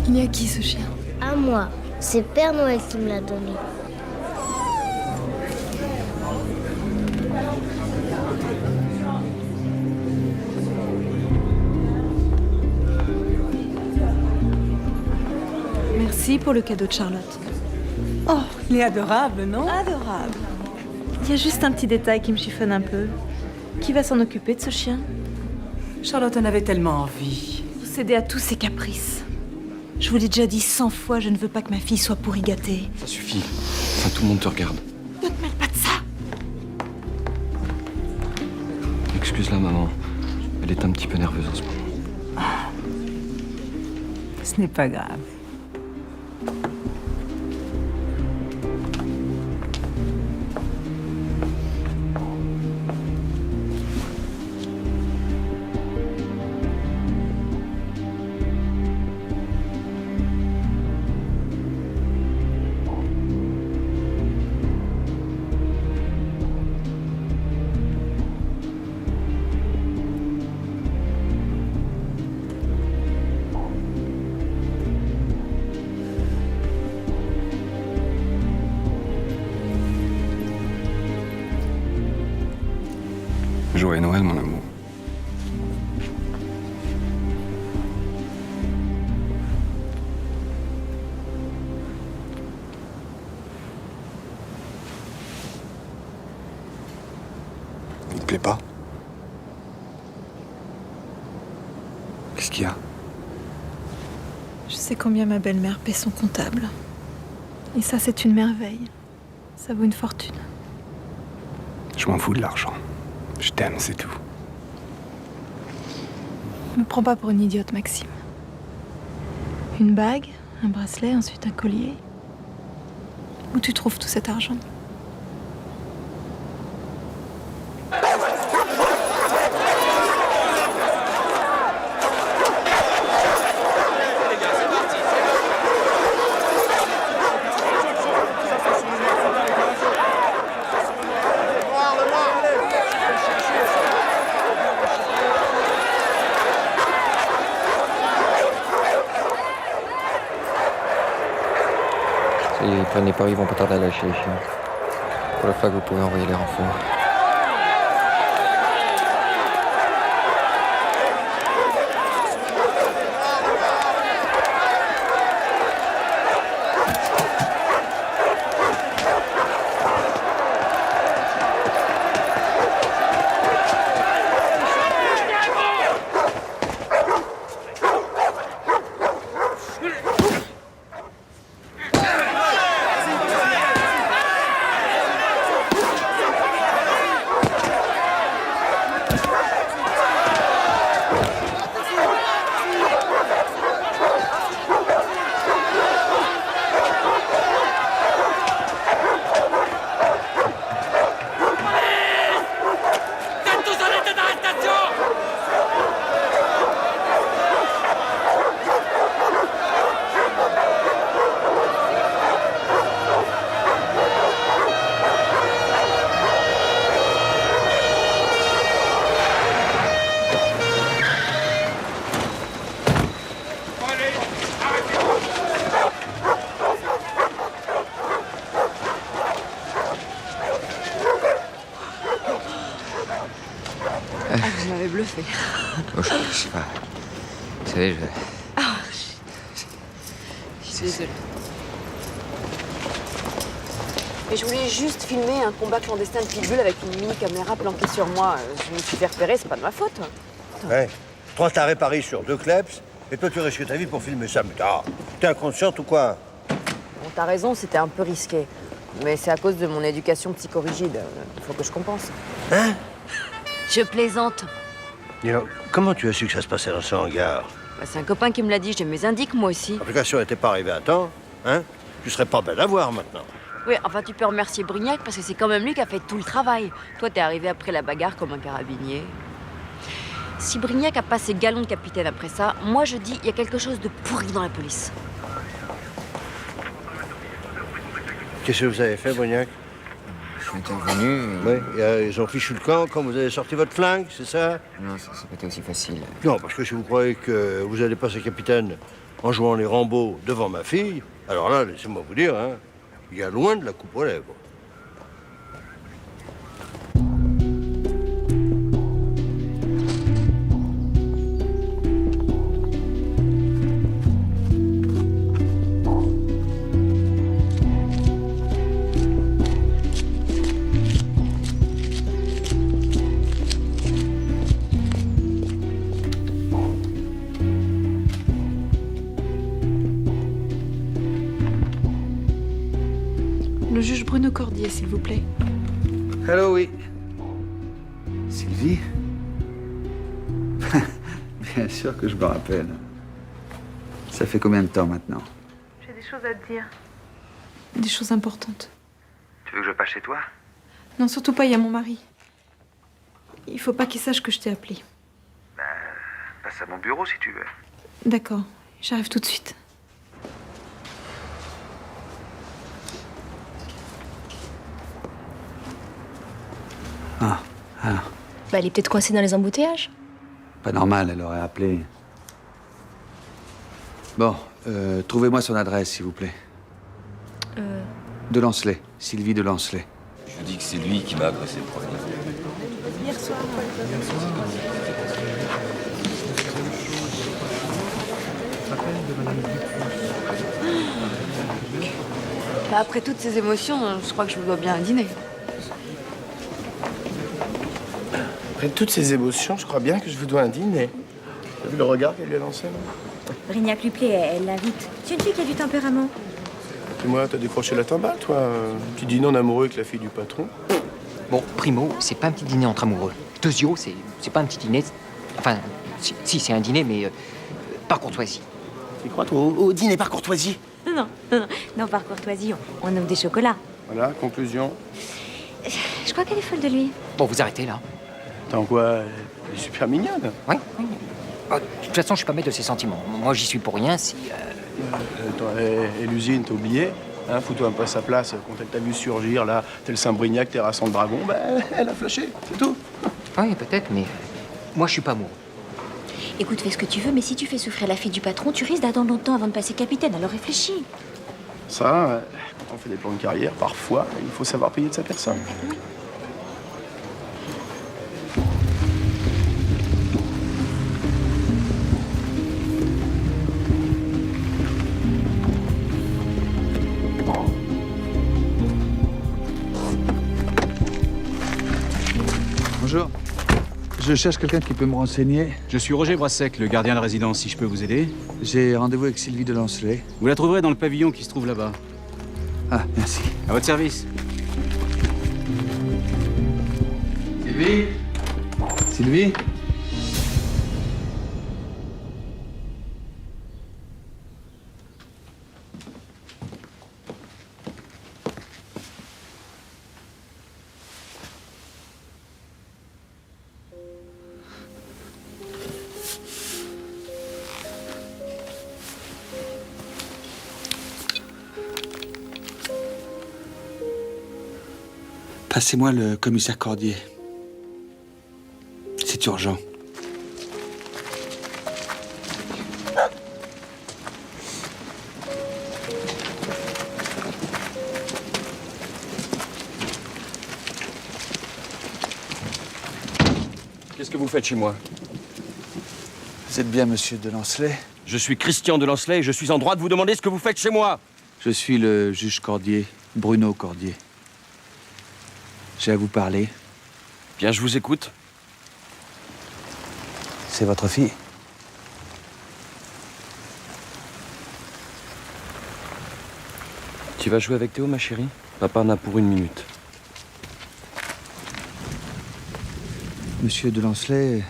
Il est à qui ce chien? À moi. C'est Père Noël qui me l'a donné. Merci pour le cadeau de Charlotte. Oh, il est adorable, non? Adorable. Il y a juste un petit détail qui me chiffonne un peu. Qui va s'en occuper de ce chien? Charlotte en avait tellement envie. Vous cédez à tous ses caprices. Je vous l'ai déjà dit 100 fois, je ne veux pas que ma fille soit pourri gâtée. Ça suffit. Enfin, tout le monde te regarde. Ne te mêle pas de ça. Excuse-la, maman. Elle est un petit peu nerveuse en ce moment. Ce n'est pas grave. Joyeux Noël, mon amour. Il te plaît pas? Qu'est-ce qu'il y a? Je sais combien ma belle-mère paie son comptable. Et ça, c'est une merveille. Ça vaut une fortune. Je m'en fous de l'argent. Je t'aime, c'est tout. Me prends pas pour une idiote, Maxime. Une bague, un bracelet, ensuite un collier. Où tu trouves tout cet argent? Ça y est, ils prennent les paris, ils vont pas tarder à lâcher les chiens. Pour la flag, vous pouvez envoyer les renforts. fais? Oh, je sais pas. Vous savez, Je suis désolée. Mais je voulais juste filmer un combat clandestin de pitbull avec une mini-caméra planquée sur moi. Je me suis fait repérer, c'est pas de ma faute. Ouais. 3 tarés Paris sur 2 kleps, et toi tu risques ta vie pour filmer ça. Mais t'es inconsciente ou quoi? Bon, t'as raison, c'était un peu risqué. Mais c'est à cause de mon éducation psychorigide. Il faut que je compense. Hein? Je plaisante. Dis donc, comment tu as su que ça se passait dans ce hangar? Bah, c'est un copain qui me l'a dit, j'ai mes indices moi aussi. L'application n'était pas arrivée à temps, hein? Tu serais pas belle à voir maintenant. Oui, enfin tu peux remercier Brignac parce que c'est quand même lui qui a fait tout le travail. Toi, t'es arrivé après la bagarre comme un carabinier. Si Brignac a pas ses galons de capitaine après ça, moi je dis il y a quelque chose de pourri dans la police. Qu'est-ce que vous avez fait, Brignac? je suis intervenu. Oui, ils ont fichu le camp quand vous avez sorti votre flingue, c'est ça? Non, ça n'a pas été aussi facile. Non, parce que si vous croyez que vous allez passer capitaine en jouant les Rambo devant ma fille, alors là, laissez-moi vous dire, hein, il y a loin de la coupe aux lèvres. Le juge Bruno Cordier, s'il vous plaît. Allô, oui. Sylvie? Bien sûr que je me rappelle. Ça fait combien de temps maintenant? J'ai des choses à te dire. Des choses importantes. Tu veux que je passe chez toi? Non, surtout pas, il y a mon mari. Il faut pas qu'il sache que je t'ai appelé. Passe à mon bureau si tu veux. D'accord, j'arrive tout de suite. Ah. Bah, elle est peut-être coincée dans les embouteillages. Pas normal, elle aurait appelé. Bon, trouvez-moi son adresse, s'il vous plaît. De Lancelet. Sylvie de Lancelet. Je vous dis que c'est lui qui m'a agressé le premier. Hier soir. Bah, après toutes ces émotions, je crois que je vous dois bien un dîner. Après toutes ces émotions, je crois bien que je vous dois un dîner. T'as vu le regard qu'elle lui a lancé, là? Brignac lui plaît, elle l'invite. C'est une fille qui a du tempérament. Et moi, t'as décroché la timbale, toi. Un petit dîner en amoureux avec la fille du patron. Bon, primo, c'est pas un petit dîner entre amoureux. Deuxio, c'est pas un petit dîner. Enfin, si c'est un dîner, mais par courtoisie. Tu crois, toi, au dîner par courtoisie? Non, par courtoisie, on offre des chocolats. Voilà, conclusion. Je crois qu'elle est folle de lui. Bon, vous arrêtez là. Attends, quoi? Elle est super mignonne. Oui. De toute façon, je suis pas maître de ses sentiments. Moi, j'y suis pour rien si. Attends, et l'usine, t'as oublié? Hein, fous-toi un peu à sa place. Quand elle t'a vu surgir, là, tel Saint-Brignac, terrassant le dragon, ben, elle a flashé, c'est tout. Oui, peut-être, mais moi, je suis pas amoureux. Écoute, fais ce que tu veux, mais si tu fais souffrir la fille du patron, tu risques d'attendre longtemps avant de passer capitaine, alors réfléchis. Ça, quand on fait des plans de carrière, parfois, il faut savoir payer de sa personne. Bonjour. Je cherche quelqu'un qui peut me renseigner. Je suis Roger Brassec, le gardien de résidence, si je peux vous aider. J'ai rendez-vous avec Sylvie de Lancelet. Vous la trouverez dans le pavillon qui se trouve là-bas. Ah, merci. À votre service. Sylvie? Sylvie? Passez-moi le commissaire Cordier. C'est urgent. Qu'est-ce que vous faites chez moi? Vous êtes bien monsieur de Lancelay? Je suis Christian de Lancelay et je suis en droit de vous demander ce que vous faites chez moi. Je suis le juge Cordier, Bruno Cordier. J'ai à vous parler. Bien, je vous écoute. C'est votre fille? Tu vas jouer avec Théo, ma chérie? Papa n'a pour 1 minute. Monsieur de Lancelay,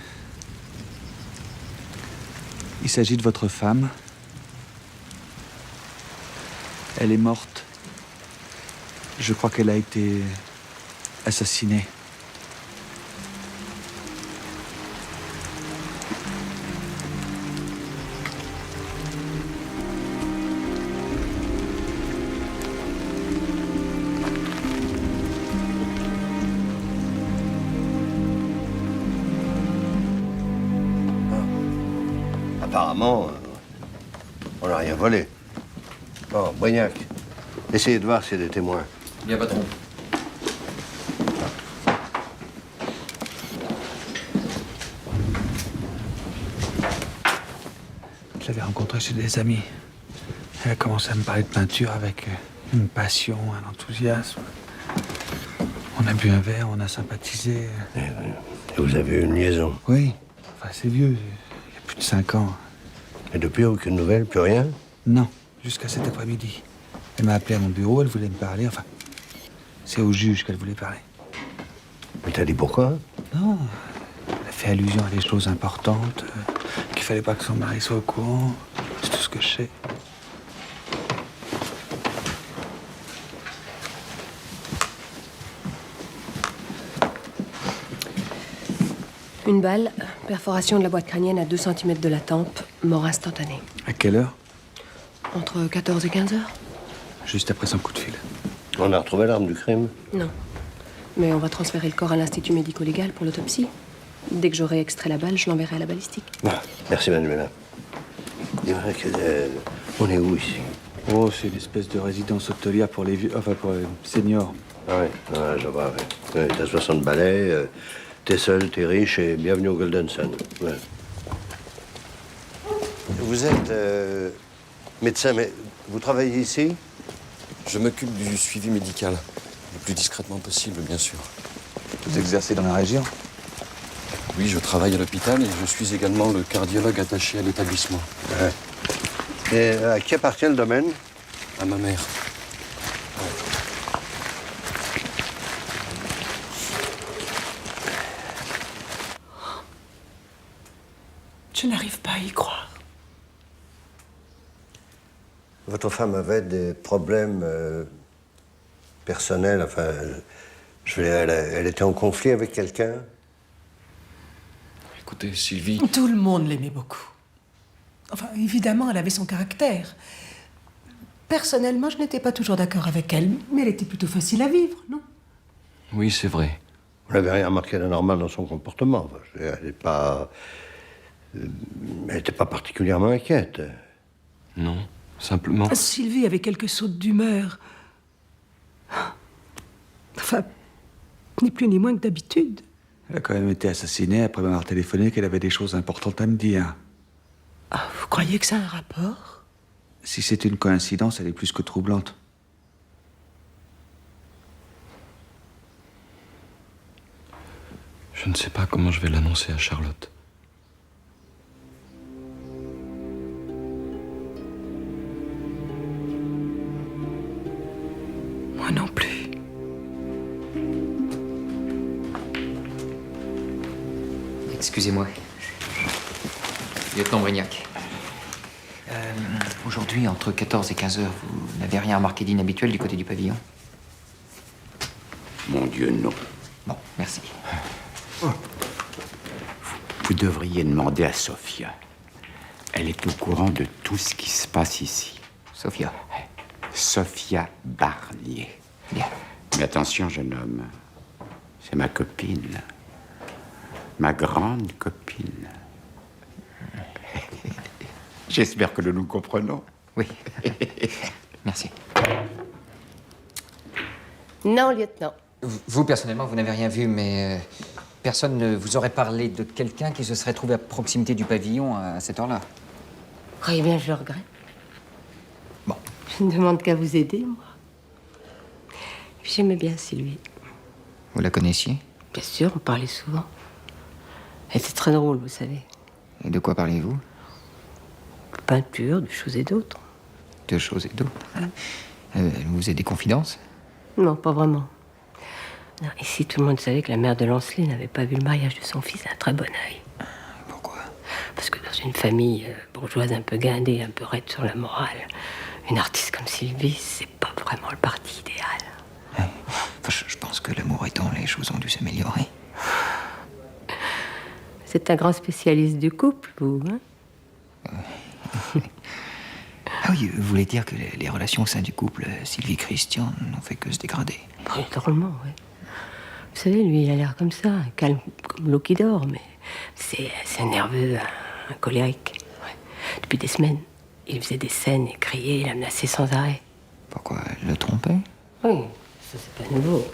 il s'agit de votre femme. Elle est morte. Je crois qu'elle a été assassinée. Apparemment, on n'a rien volé. Bon, Brignac, essayez de voir s'il y a des témoins. Bien, patron. Je l'avais rencontrée chez des amis. Elle a commencé à me parler de peinture avec une passion, un enthousiasme. On a bu un verre, on a sympathisé. Et vous avez eu une liaison? Oui. Enfin, c'est vieux. Il y a plus de 5 ans. Et depuis, aucune nouvelle, plus rien? Non, jusqu'à cet après-midi. Elle m'a appelé à mon bureau, elle voulait me parler. Enfin, c'est au juge qu'elle voulait parler. Mais t'as dit pourquoi? Non, elle a fait allusion à des choses importantes, qu'il fallait pas que son mari soit au courant. C'est tout ce que je sais. Une balle, perforation de la boîte crânienne à 2 cm de la tempe, mort instantanée. À quelle heure? Entre 14 et 15 heures? Juste après son coup de fil. On a retrouvé l'arme du crime? Non. Mais on va transférer le corps à l'Institut médico-légal pour l'autopsie. Dès que j'aurai extrait la balle, je l'enverrai à la balistique. Ah, merci, Manuela. Dis-moi que... on est où, ici? Oh, c'est une espèce de résidence hôtelière pour les vieux... Enfin, pour les seniors. Ah ouais, je vois, ouais. Ouais, t'as 60 balais, t'es seul, t'es riche et bienvenue au Golden Sun. Ouais. Vous êtes médecin, mais vous travaillez ici? Je m'occupe du suivi médical, le plus discrètement possible, bien sûr. Vous exercez dans la région? Oui, je travaille à l'hôpital et je suis également le cardiologue attaché à l'établissement. Ouais. Et à qui appartient le domaine? À ma mère. Je n'arrive pas à y croire. Votre femme avait des problèmes personnels, enfin, je veux dire, elle était en conflit avec quelqu'un? Écoutez, Sylvie... Tout le monde l'aimait beaucoup. Enfin, évidemment, elle avait son caractère. Personnellement, je n'étais pas toujours d'accord avec elle, mais elle était plutôt facile à vivre, non? Oui, c'est vrai. Vous n'avez rien remarqué d'anormal dans son comportement? Enfin, je veux dire, elle n'était pas particulièrement inquiète. Non, simplement... Sylvie avait quelques sautes d'humeur. Enfin, ni plus ni moins que d'habitude. Elle a quand même été assassinée après m'avoir téléphoné qu'elle avait des choses importantes à me dire. Ah, vous croyez que ça a un rapport? Si c'est une coïncidence, elle est plus que troublante. Je ne sais pas comment je vais l'annoncer à Charlotte. Moi non plus. Excusez-moi. Lieutenant Brignac. Aujourd'hui, entre 14 et 15 heures, vous n'avez rien remarqué d'inhabituel du côté du pavillon? Mon Dieu, non. Bon, merci. Vous devriez demander à Sophia. Elle est au courant de tout ce qui se passe ici. Sophia? Sophia Barnier. Bien. Mais attention, jeune homme. C'est ma copine. Ma grande copine. J'espère que nous nous comprenons. Oui. Merci. Non, lieutenant. Vous, personnellement, vous n'avez rien vu, mais Personne ne vous aurait parlé de quelqu'un qui se serait trouvé à proximité du pavillon à cette heure-là? Croyez bien, je le regrette. Bon. Je ne demande qu'à vous aider, moi. J'aimais bien Sylvie. Vous la connaissiez? Bien sûr, on parlait souvent. Elle était très drôle, vous savez. Et de quoi parlez-vous? Peinture, de choses et d'autres. De choses et d'autres. Elle vous faisait des confidences? Non, pas vraiment. Non, ici, tout le monde savait que la mère de Lanceley n'avait pas vu le mariage de son fils d'un très bon œil. Pourquoi? Parce que dans une famille bourgeoise un peu guindée, un peu raide sur la morale, une artiste comme Sylvie, c'est pas vraiment le parti idéal. Enfin, je pense que l'amour étant, les choses ont dû s'améliorer. C'est un grand spécialiste du couple, vous, hein? Ah oui, vous voulez dire que les relations au sein du couple Sylvie-Christian n'ont fait que se dégrader? Oui, drôlement, oui. Vous savez, lui, il a l'air comme ça, calme comme l'eau qui dort, mais c'est un nerveux, un colérique. Ouais. Depuis des semaines, il faisait des scènes, il criait, il la menaçait sans arrêt. Pourquoi? Elle le trompait? Oui, ça c'est pas nouveau.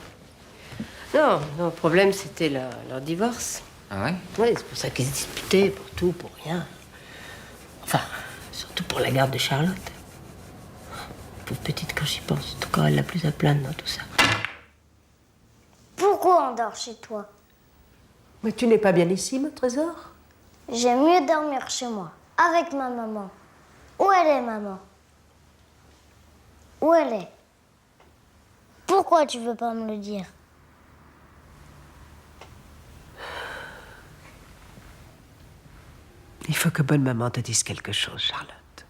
Non, le problème c'était leur divorce. Ah ouais? Oui, c'est pour ça qu'ils se disputaient, pour tout, pour rien. Enfin, surtout pour la garde de Charlotte. Pauvre petite quand j'y pense, c'est encore elle la plus à plaindre dans tout ça. Pourquoi on dort chez toi? Mais tu n'es pas bien ici, mon trésor? J'aime mieux dormir chez moi, avec ma maman. Où elle est, maman? Où elle est? Pourquoi tu veux pas me le dire? Il faut que bonne maman te dise quelque chose, Charlotte.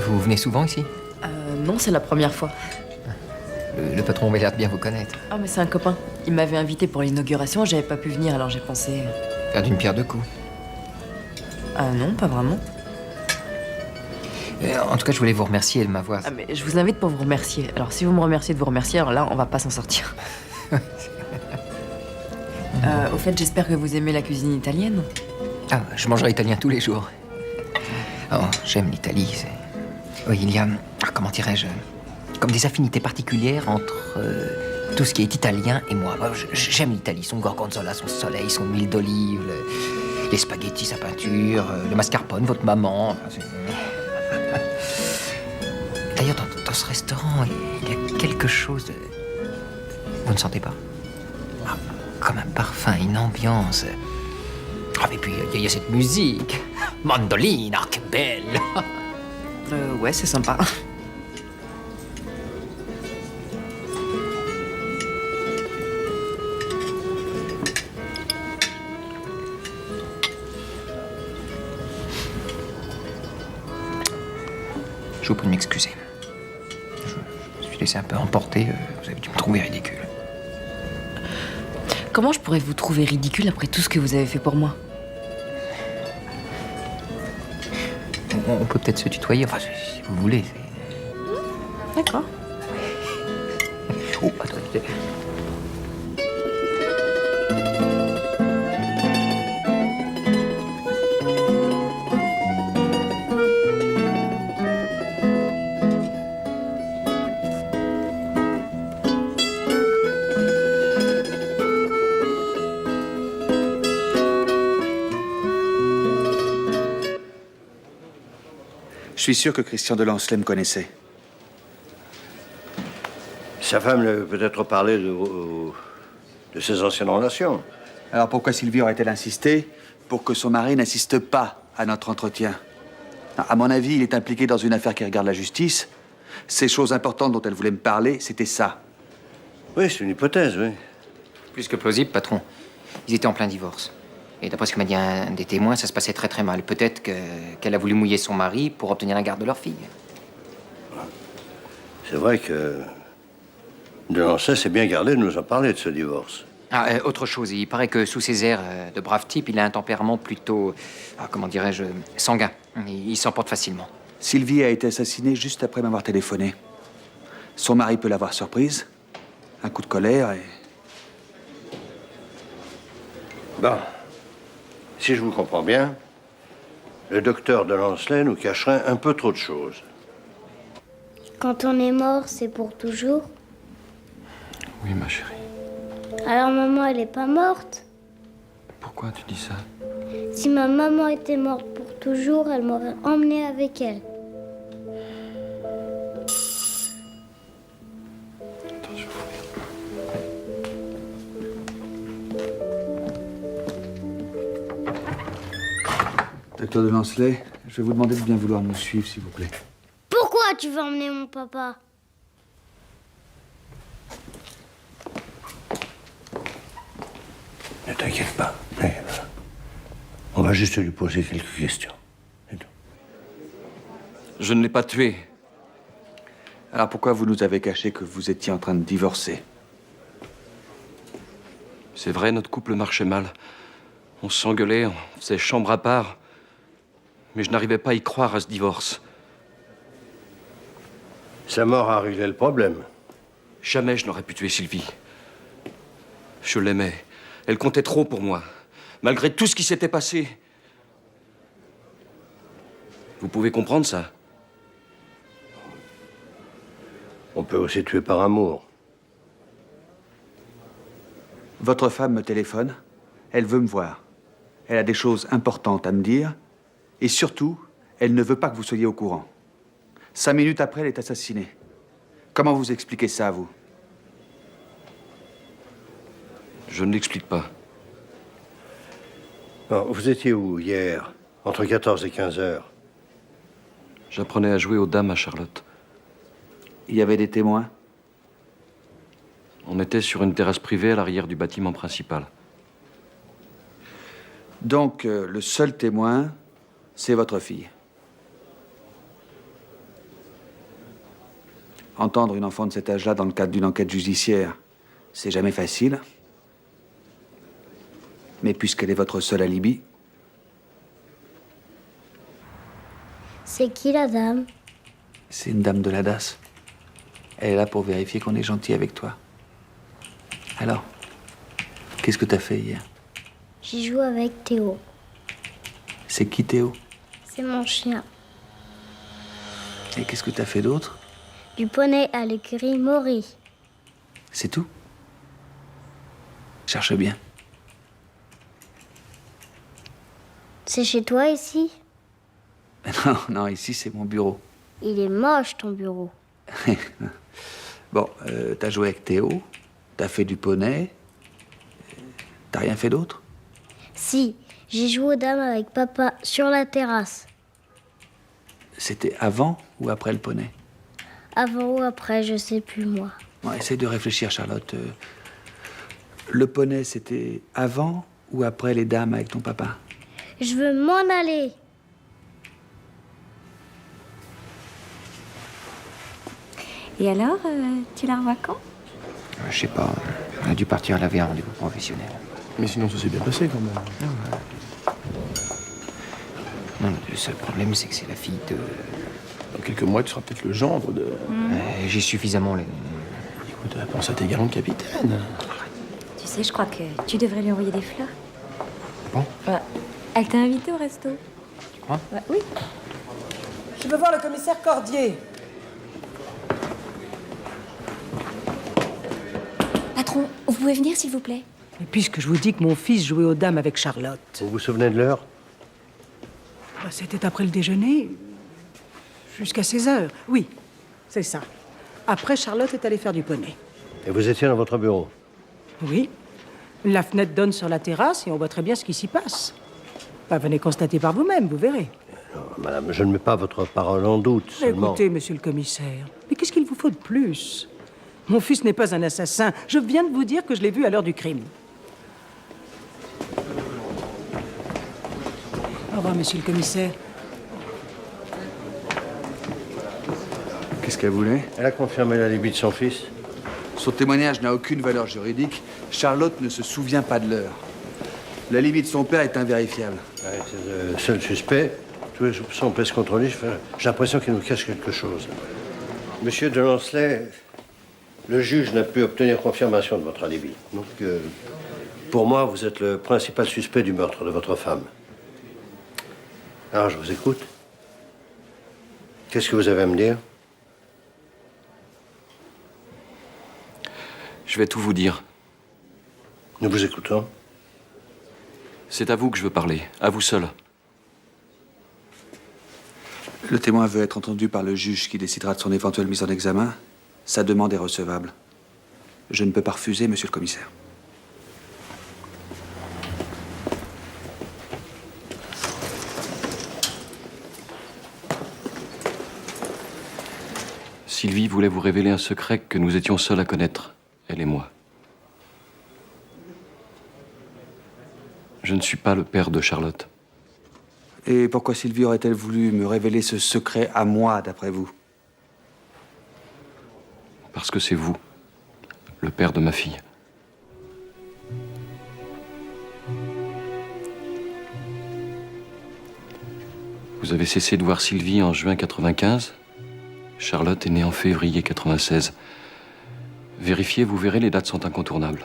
Vous venez souvent ici? Non, c'est la première fois. Le patron avait l'air de bien vous connaître. Ah, mais c'est un copain. Il m'avait invité pour l'inauguration, j'avais pas pu venir, alors j'ai pensé... Faire d'une pierre deux coups. Ah non, pas vraiment. En tout cas, je voulais vous remercier de m'avoir... Ah, mais je vous invite pour vous remercier. Alors, si vous me remerciez de vous remercier, alors là, on va pas s'en sortir. Au fait, j'espère que vous aimez la cuisine italienne. Ah, je mangerai italien tous les jours. Oh, j'aime l'Italie. Oui, il y a... comment dirais-je... comme des affinités particulières entre tout ce qui est italien et moi. J'aime l'Italie, son gorgonzola, son soleil, son huile d'olive, les spaghettis, sa peinture, le mascarpone, votre maman. Enfin, d'ailleurs, dans ce restaurant, il y a quelque chose de... Vous ne sentez pas? Ah, comme un parfum, une ambiance. Ah, mais puis, il y a cette musique. Mandolina, que belle. Ouais, c'est sympa. Je vous prie de m'excuser. Je me suis laissé un peu emporter. Vous avez dû me trouver ridicule. Comment je pourrais vous trouver ridicule après tout ce que vous avez fait pour moi? On peut peut-être se tutoyer, enfin, si vous voulez. D'accord. Oh, attendez. Je suis sûr que Christian de Lanceley me connaissait. Sa femme lui avait peut-être parlé de ses anciennes relations. Alors pourquoi Sylvie aurait-elle insisté pour que son mari n'assiste pas à notre entretien? À mon avis, il est impliqué dans une affaire qui regarde la justice. Ces choses importantes dont elle voulait me parler, c'était ça. Oui, c'est une hypothèse, oui. Plus que plausible, patron. Ils étaient en plein divorce. Et d'après ce que m'a dit un des témoins, ça se passait très très mal. Peut-être qu'elle a voulu mouiller son mari pour obtenir la garde de leur fille. C'est vrai que de Lanceley s'est bien gardé de nous en parler de ce divorce. Ah, autre chose, il paraît que sous ses airs de brave type, il a un tempérament plutôt, comment dirais-je, sanguin. Il s'emporte facilement. Sylvie a été assassinée juste après m'avoir téléphoné. Son mari peut l'avoir surprise. Un coup de colère et... Bon. Si je vous comprends bien, Le docteur de Lanceley nous cacherait un peu trop de choses. Quand on est mort, c'est pour toujours. Oui, ma chérie. Alors maman, elle est pas morte. Pourquoi tu dis ça? Si ma maman était morte pour toujours, elle m'aurait emmenée avec elle. Docteur de Lanceley, je vais vous demander de bien vouloir nous suivre, s'il vous plaît. Pourquoi tu veux emmener mon papa? Ne t'inquiète pas. On va juste lui poser quelques questions. Je ne l'ai pas tué. Alors pourquoi vous nous avez caché que vous étiez en train de divorcer? C'est vrai, notre couple marchait mal. On s'engueulait, on faisait chambre à part. Mais je n'arrivais pas à y croire à ce divorce. Sa mort a réglé le problème. Jamais je n'aurais pu tuer Sylvie. Je l'aimais. Elle comptait trop pour moi. Malgré tout ce qui s'était passé. Vous pouvez comprendre ça? On peut aussi tuer par amour. Votre femme me téléphone. Elle veut me voir. Elle a des choses importantes à me dire. Et surtout, elle ne veut pas que vous soyez au courant. 5 minutes après, elle est assassinée. Comment vous expliquez ça, vous? Je ne l'explique pas. Alors, vous étiez où hier, entre 14 et 15 heures? J'apprenais à jouer aux dames à Charlotte. Il y avait des témoins? On était sur une terrasse privée à l'arrière du bâtiment principal. Donc, le seul témoin, c'est votre fille. Entendre une enfant de cet âge-là dans le cadre d'une enquête judiciaire, c'est jamais facile. Mais puisqu'elle est votre seul alibi... C'est qui la dame? C'est une dame de la DAS. Elle est là pour vérifier qu'on est gentil avec toi. Alors, qu'est-ce que t'as fait hier? J'y joue avec Théo. C'est qui Théo? C'est mon chien. Et qu'est-ce que t'as fait d'autre? Du poney à l'écurie Maury. C'est tout? Cherche bien. C'est chez toi ici? Non, non, ici c'est mon bureau. Il est moche ton bureau. Bon, t'as joué avec Théo, t'as fait du poney, t'as rien fait d'autre? Si, j'ai joué aux dames avec papa sur la terrasse. C'était avant ou après le poney? Avant ou après, je sais plus moi. Bon, essaye de réfléchir, Charlotte. Le poney, c'était avant ou après les dames avec ton papa? Je veux m'en aller. Et alors, tu la revois quand? Je sais pas. On a dû partir, elle avait un rendez-vous professionnel. Mais sinon, ça s'est bien passé quand même. Non, le seul problème, c'est que c'est la fille de... Dans quelques mois, tu seras peut-être le gendre de... J'ai suffisamment... Écoute, pense à tes galants de capitaine. Tu sais, je crois que tu devrais lui envoyer des fleurs. Bon? Ouais. Elle t'a invité au resto. Tu crois? Ouais, oui. Je veux voir le commissaire Cordier. Patron, vous pouvez venir, s'il vous plaît? Et puisque je vous dis que mon fils jouait aux dames avec Charlotte. Vous vous souvenez de l'heure? C'était après le déjeuner, jusqu'à 16 heures. Oui, c'est ça. Après, Charlotte est allée faire du poney. Et vous étiez dans votre bureau? Oui. La fenêtre donne sur la terrasse et on voit très bien ce qui s'y passe. Bah, venez constater par vous-même, vous verrez. Non, madame, je ne mets pas votre parole en doute, seulement... Écoutez, monsieur le commissaire, mais qu'est-ce qu'il vous faut de plus? Mon fils n'est pas un assassin. Je viens de vous dire que je l'ai vu à l'heure du crime. Au revoir, monsieur le commissaire. Qu'est-ce qu'elle voulait? Elle a confirmé l'alibi de son fils. Son témoignage n'a aucune valeur juridique. Charlotte ne se souvient pas de l'heure. L'alibi de son père est invérifiable. Ouais, c'est le seul suspect. Tous les soupçons pèsent contre lui. J'ai l'impression qu'il nous cache quelque chose. Monsieur de Lanceley, le juge n'a pu obtenir confirmation de votre alibi. Donc, pour moi, vous êtes le principal suspect du meurtre de votre femme. Alors, je vous écoute. Qu'est-ce que vous avez à me dire? Je vais tout vous dire. Nous vous écoutons. C'est à vous que je veux parler, à vous seul. Le témoin veut être entendu par le juge qui décidera de son éventuelle mise en examen. Sa demande est recevable. Je ne peux pas refuser, monsieur le commissaire. Sylvie voulait vous révéler un secret que nous étions seuls à connaître, elle et moi. Je ne suis pas le père de Charlotte. Et pourquoi Sylvie aurait-elle voulu me révéler ce secret à moi, d'après vous? Parce que c'est vous, le père de ma fille. Vous avez cessé de voir Sylvie en juin 95. Charlotte est née en février 96. Vérifiez, vous verrez, les dates sont incontournables.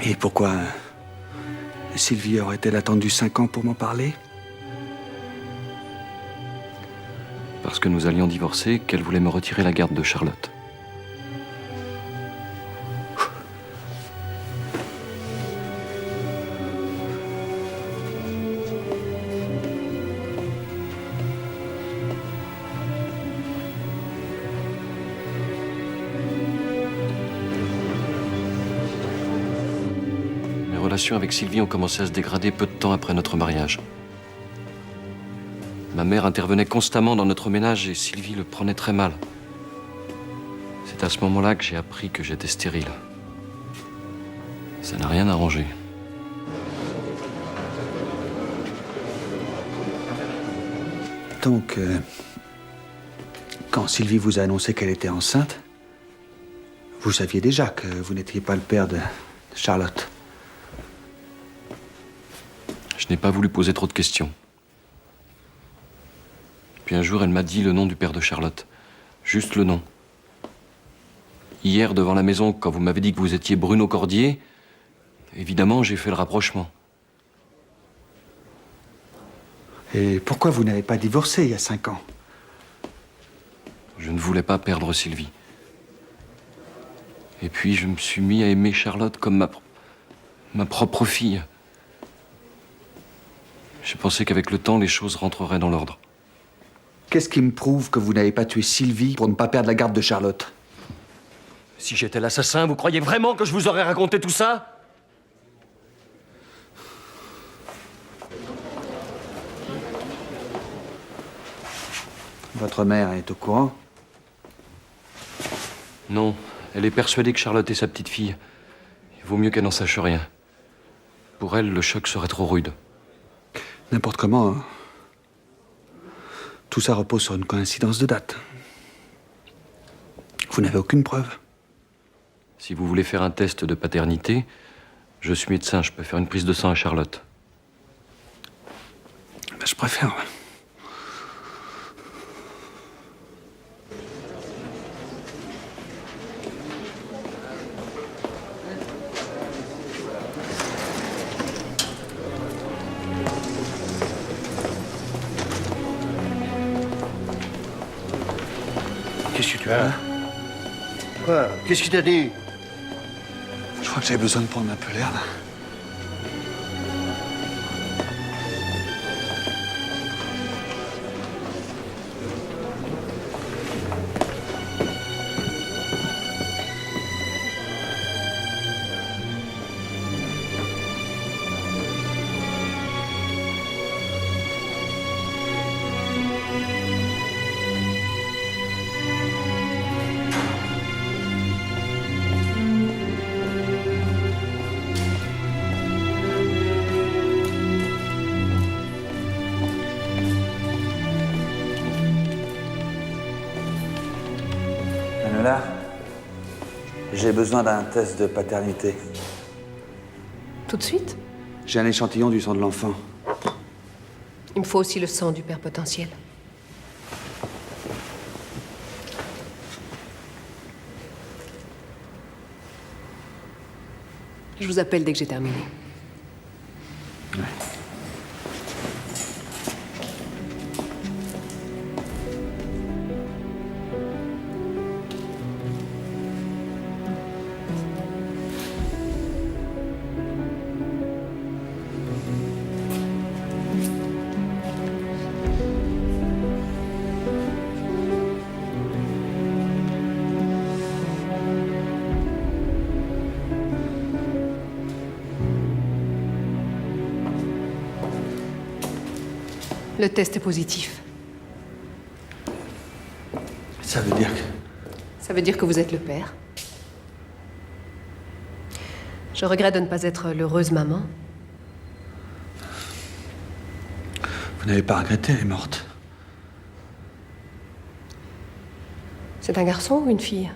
Et pourquoi Sylvie aurait-elle attendu 5 ans pour m'en parler? Parce que nous allions divorcer, qu'elle voulait me retirer la garde de Charlotte. Mes relations avec Sylvie ont commencé à se dégrader peu de temps après notre mariage. Ma mère intervenait constamment dans notre ménage et Sylvie le prenait très mal. C'est à ce moment-là que j'ai appris que j'étais stérile. Ça n'a rien arrangé. Donc, quand Sylvie vous a annoncé qu'elle était enceinte, vous saviez déjà que vous n'étiez pas le père de Charlotte. Je n'ai pas voulu poser trop de questions. Puis un jour, elle m'a dit le nom du père de Charlotte. Juste le nom. Hier, devant la maison, quand vous m'avez dit que vous étiez Bruno Cordier, évidemment, j'ai fait le rapprochement. Et pourquoi vous n'avez pas divorcé il y a 5 ans? Je ne voulais pas perdre Sylvie. Et puis, je me suis mis à aimer Charlotte comme ma propre fille. J'ai pensé qu'avec le temps, les choses rentreraient dans l'ordre. Qu'est-ce qui me prouve que vous n'avez pas tué Sylvie pour ne pas perdre la garde de Charlotte? Si j'étais l'assassin, vous croyez vraiment que je vous aurais raconté tout ça? Votre mère est au courant? Non, elle est persuadée que Charlotte est sa petite fille. Il vaut mieux qu'elle n'en sache rien. Pour elle, le choc serait trop rude. N'importe comment, hein. Tout ça repose sur une coïncidence de date. Vous n'avez aucune preuve. Si vous voulez faire un test de paternité, je suis médecin, je peux faire une prise de sang à Charlotte. Ben, je préfère, ouais. Qu'est-ce que tu as? Quoi? Qu'est-ce qu'il t'a dit? Je crois que j'ai besoin de prendre un peu l'air, là. Là, j'ai besoin d'un test de paternité. Tout de suite? J'ai un échantillon du sang de l'enfant. Il me faut aussi le sang du père potentiel. Je vous appelle dès que j'ai terminé. Ouais. Le test est positif. Ça veut dire que... Ça veut dire que vous êtes le père. Je regrette de ne pas être l'heureuse maman. Vous n'avez pas regretté, elle est morte. C'est un garçon ou une fille?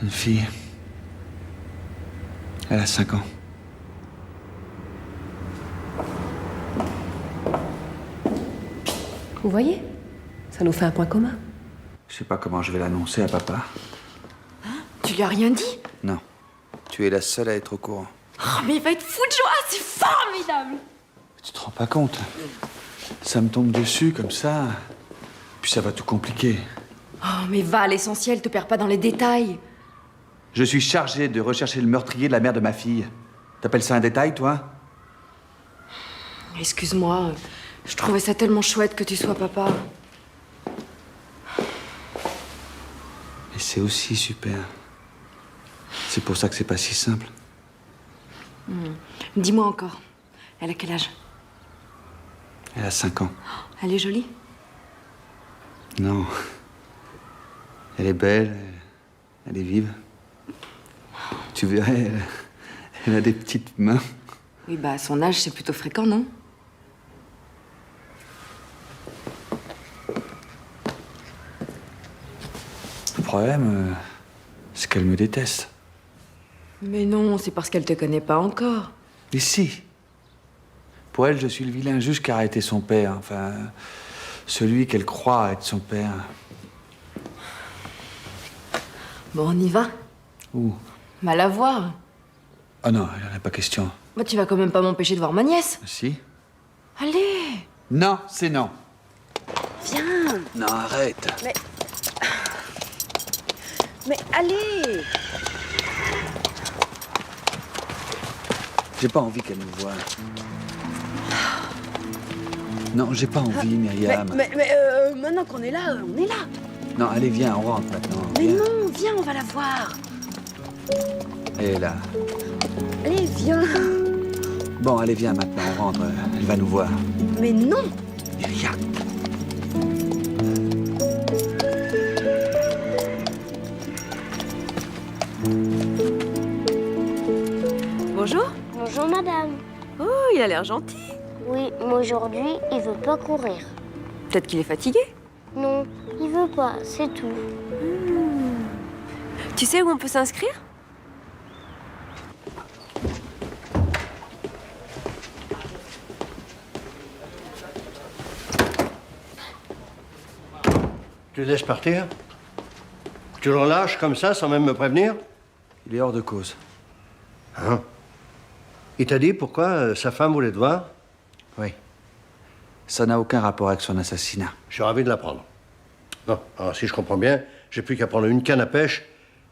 Une fille. Elle a 5 ans. Vous voyez? Ça nous fait un point commun. Je sais pas comment je vais l'annoncer à papa. Tu lui as rien dit? Non. Tu es la seule à être au courant. Oh, mais il va être fou de joie, c'est formidable! Tu te rends pas compte? Ça me tombe dessus comme ça. Puis ça va tout compliquer. Oh, mais va à l'essentiel, te perds pas dans les détails. Je suis chargé de rechercher le meurtrier de la mère de ma fille. T'appelles ça un détail, toi? Excuse-moi, je trouvais ça tellement chouette que tu sois papa. Et c'est aussi super. C'est pour ça que c'est pas si simple. Dis-moi encore, elle a quel âge? Elle a 5 ans. Elle est jolie? Non. Elle est belle, elle est vive. Tu verrais, elle a des petites mains. Oui, bah à son âge, c'est plutôt fréquent, non? Le problème, c'est qu'elle me déteste. Mais non, c'est parce qu'elle te connaît pas encore. Mais si. Pour elle, je suis le vilain juge qui a arrêté son père. Enfin, celui qu'elle croit être son père. Bon, on y va. Où? Mal à voir. Ah non, il n'y en a pas question. Bah, tu vas quand même pas m'empêcher de voir ma nièce. Si? Allez! Non, c'est non. Viens! Non, arrête. Mais allez! J'ai pas envie qu'elle nous voie. Non, j'ai pas envie, Myriam. Maintenant qu'on est là, on est là. Non, allez, viens, on rentre maintenant. Mais Viens. non, viens, on va la voir. Elle est là. Allez, viens. Bon, allez, viens maintenant, on rentre. Elle va nous voir. Mais non! Myriam. Bonjour. Bonjour madame. Oh, il a l'air gentil. Oui, mais aujourd'hui, il veut pas courir. Peut-être qu'il est fatigué. Non, il veut pas, c'est tout. Tu sais où on peut s'inscrire? Tu le laisses partir? Tu le relâches comme ça, sans même me prévenir? Il est hors de cause. Hein? Il t'a dit pourquoi sa femme voulait te voir? Oui. Ça n'a aucun rapport avec son assassinat. Je suis ravi de l'apprendre. Non, alors si je comprends bien, j'ai plus qu'à prendre une canne à pêche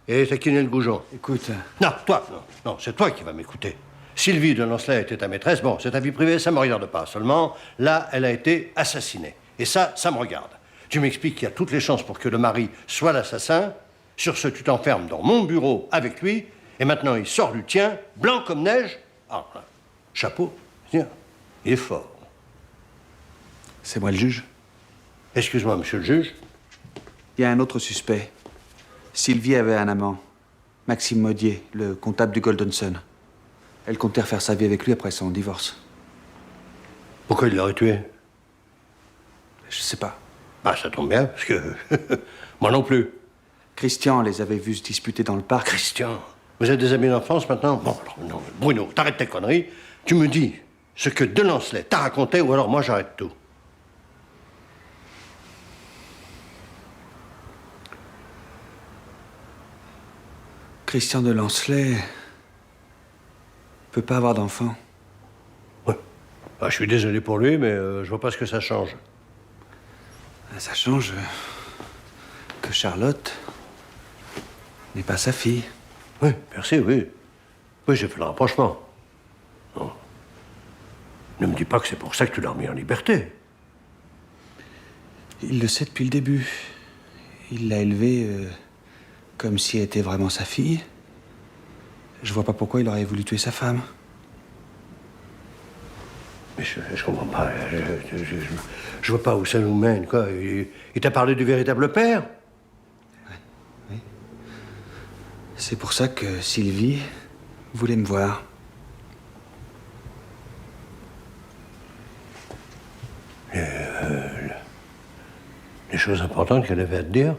et taquiner le goujon. Écoute... Non, toi, non, c'est toi qui vas m'écouter. Sylvie de Lancelay était ta maîtresse, bon, c'est ta vie privée, ça me regarde pas. Seulement, là, elle a été assassinée. Et ça me regarde. Tu m'expliques qu'il y a toutes les chances pour que le mari soit l'assassin. Sur ce, tu t'enfermes dans mon bureau avec lui, et maintenant il sort du tien, blanc comme neige. Ah, chapeau, tiens, il est fort. C'est moi le juge? Excuse-moi, monsieur le juge. Il y a un autre suspect. Sylvie avait un amant, Maxime Maudier, le comptable du Golden Sun. Elle comptait refaire sa vie avec lui après son divorce. Pourquoi il l'aurait tué? Je sais pas. Bah, ça tombe bien, parce que moi non plus. Christian les avait vus se disputer dans le parc. Christian, vous êtes des amis d'enfance maintenant? Bon, alors, non, Bruno, t'arrêtes tes conneries. Tu me dis ce que de Lancelay t'a raconté, ou alors moi j'arrête tout. Christian de Lancelay peut pas avoir d'enfant. Ouais. Ah, je suis désolé pour lui, mais je vois pas ce que ça change. Ça change que Charlotte n'est pas sa fille. Oui, merci, oui. Oui, j'ai fait le rapprochement. Non. Ne me dis pas que c'est pour ça que tu l'as remis en liberté. Il le sait depuis le début. Il l'a élevée comme si elle était vraiment sa fille. Je vois pas pourquoi il aurait voulu tuer sa femme. Mais je comprends pas. Je vois pas où ça nous mène, quoi. Il t'a parlé du véritable père? Oui. C'est pour ça que Sylvie voulait me voir. Les choses importantes qu'elle avait à te dire?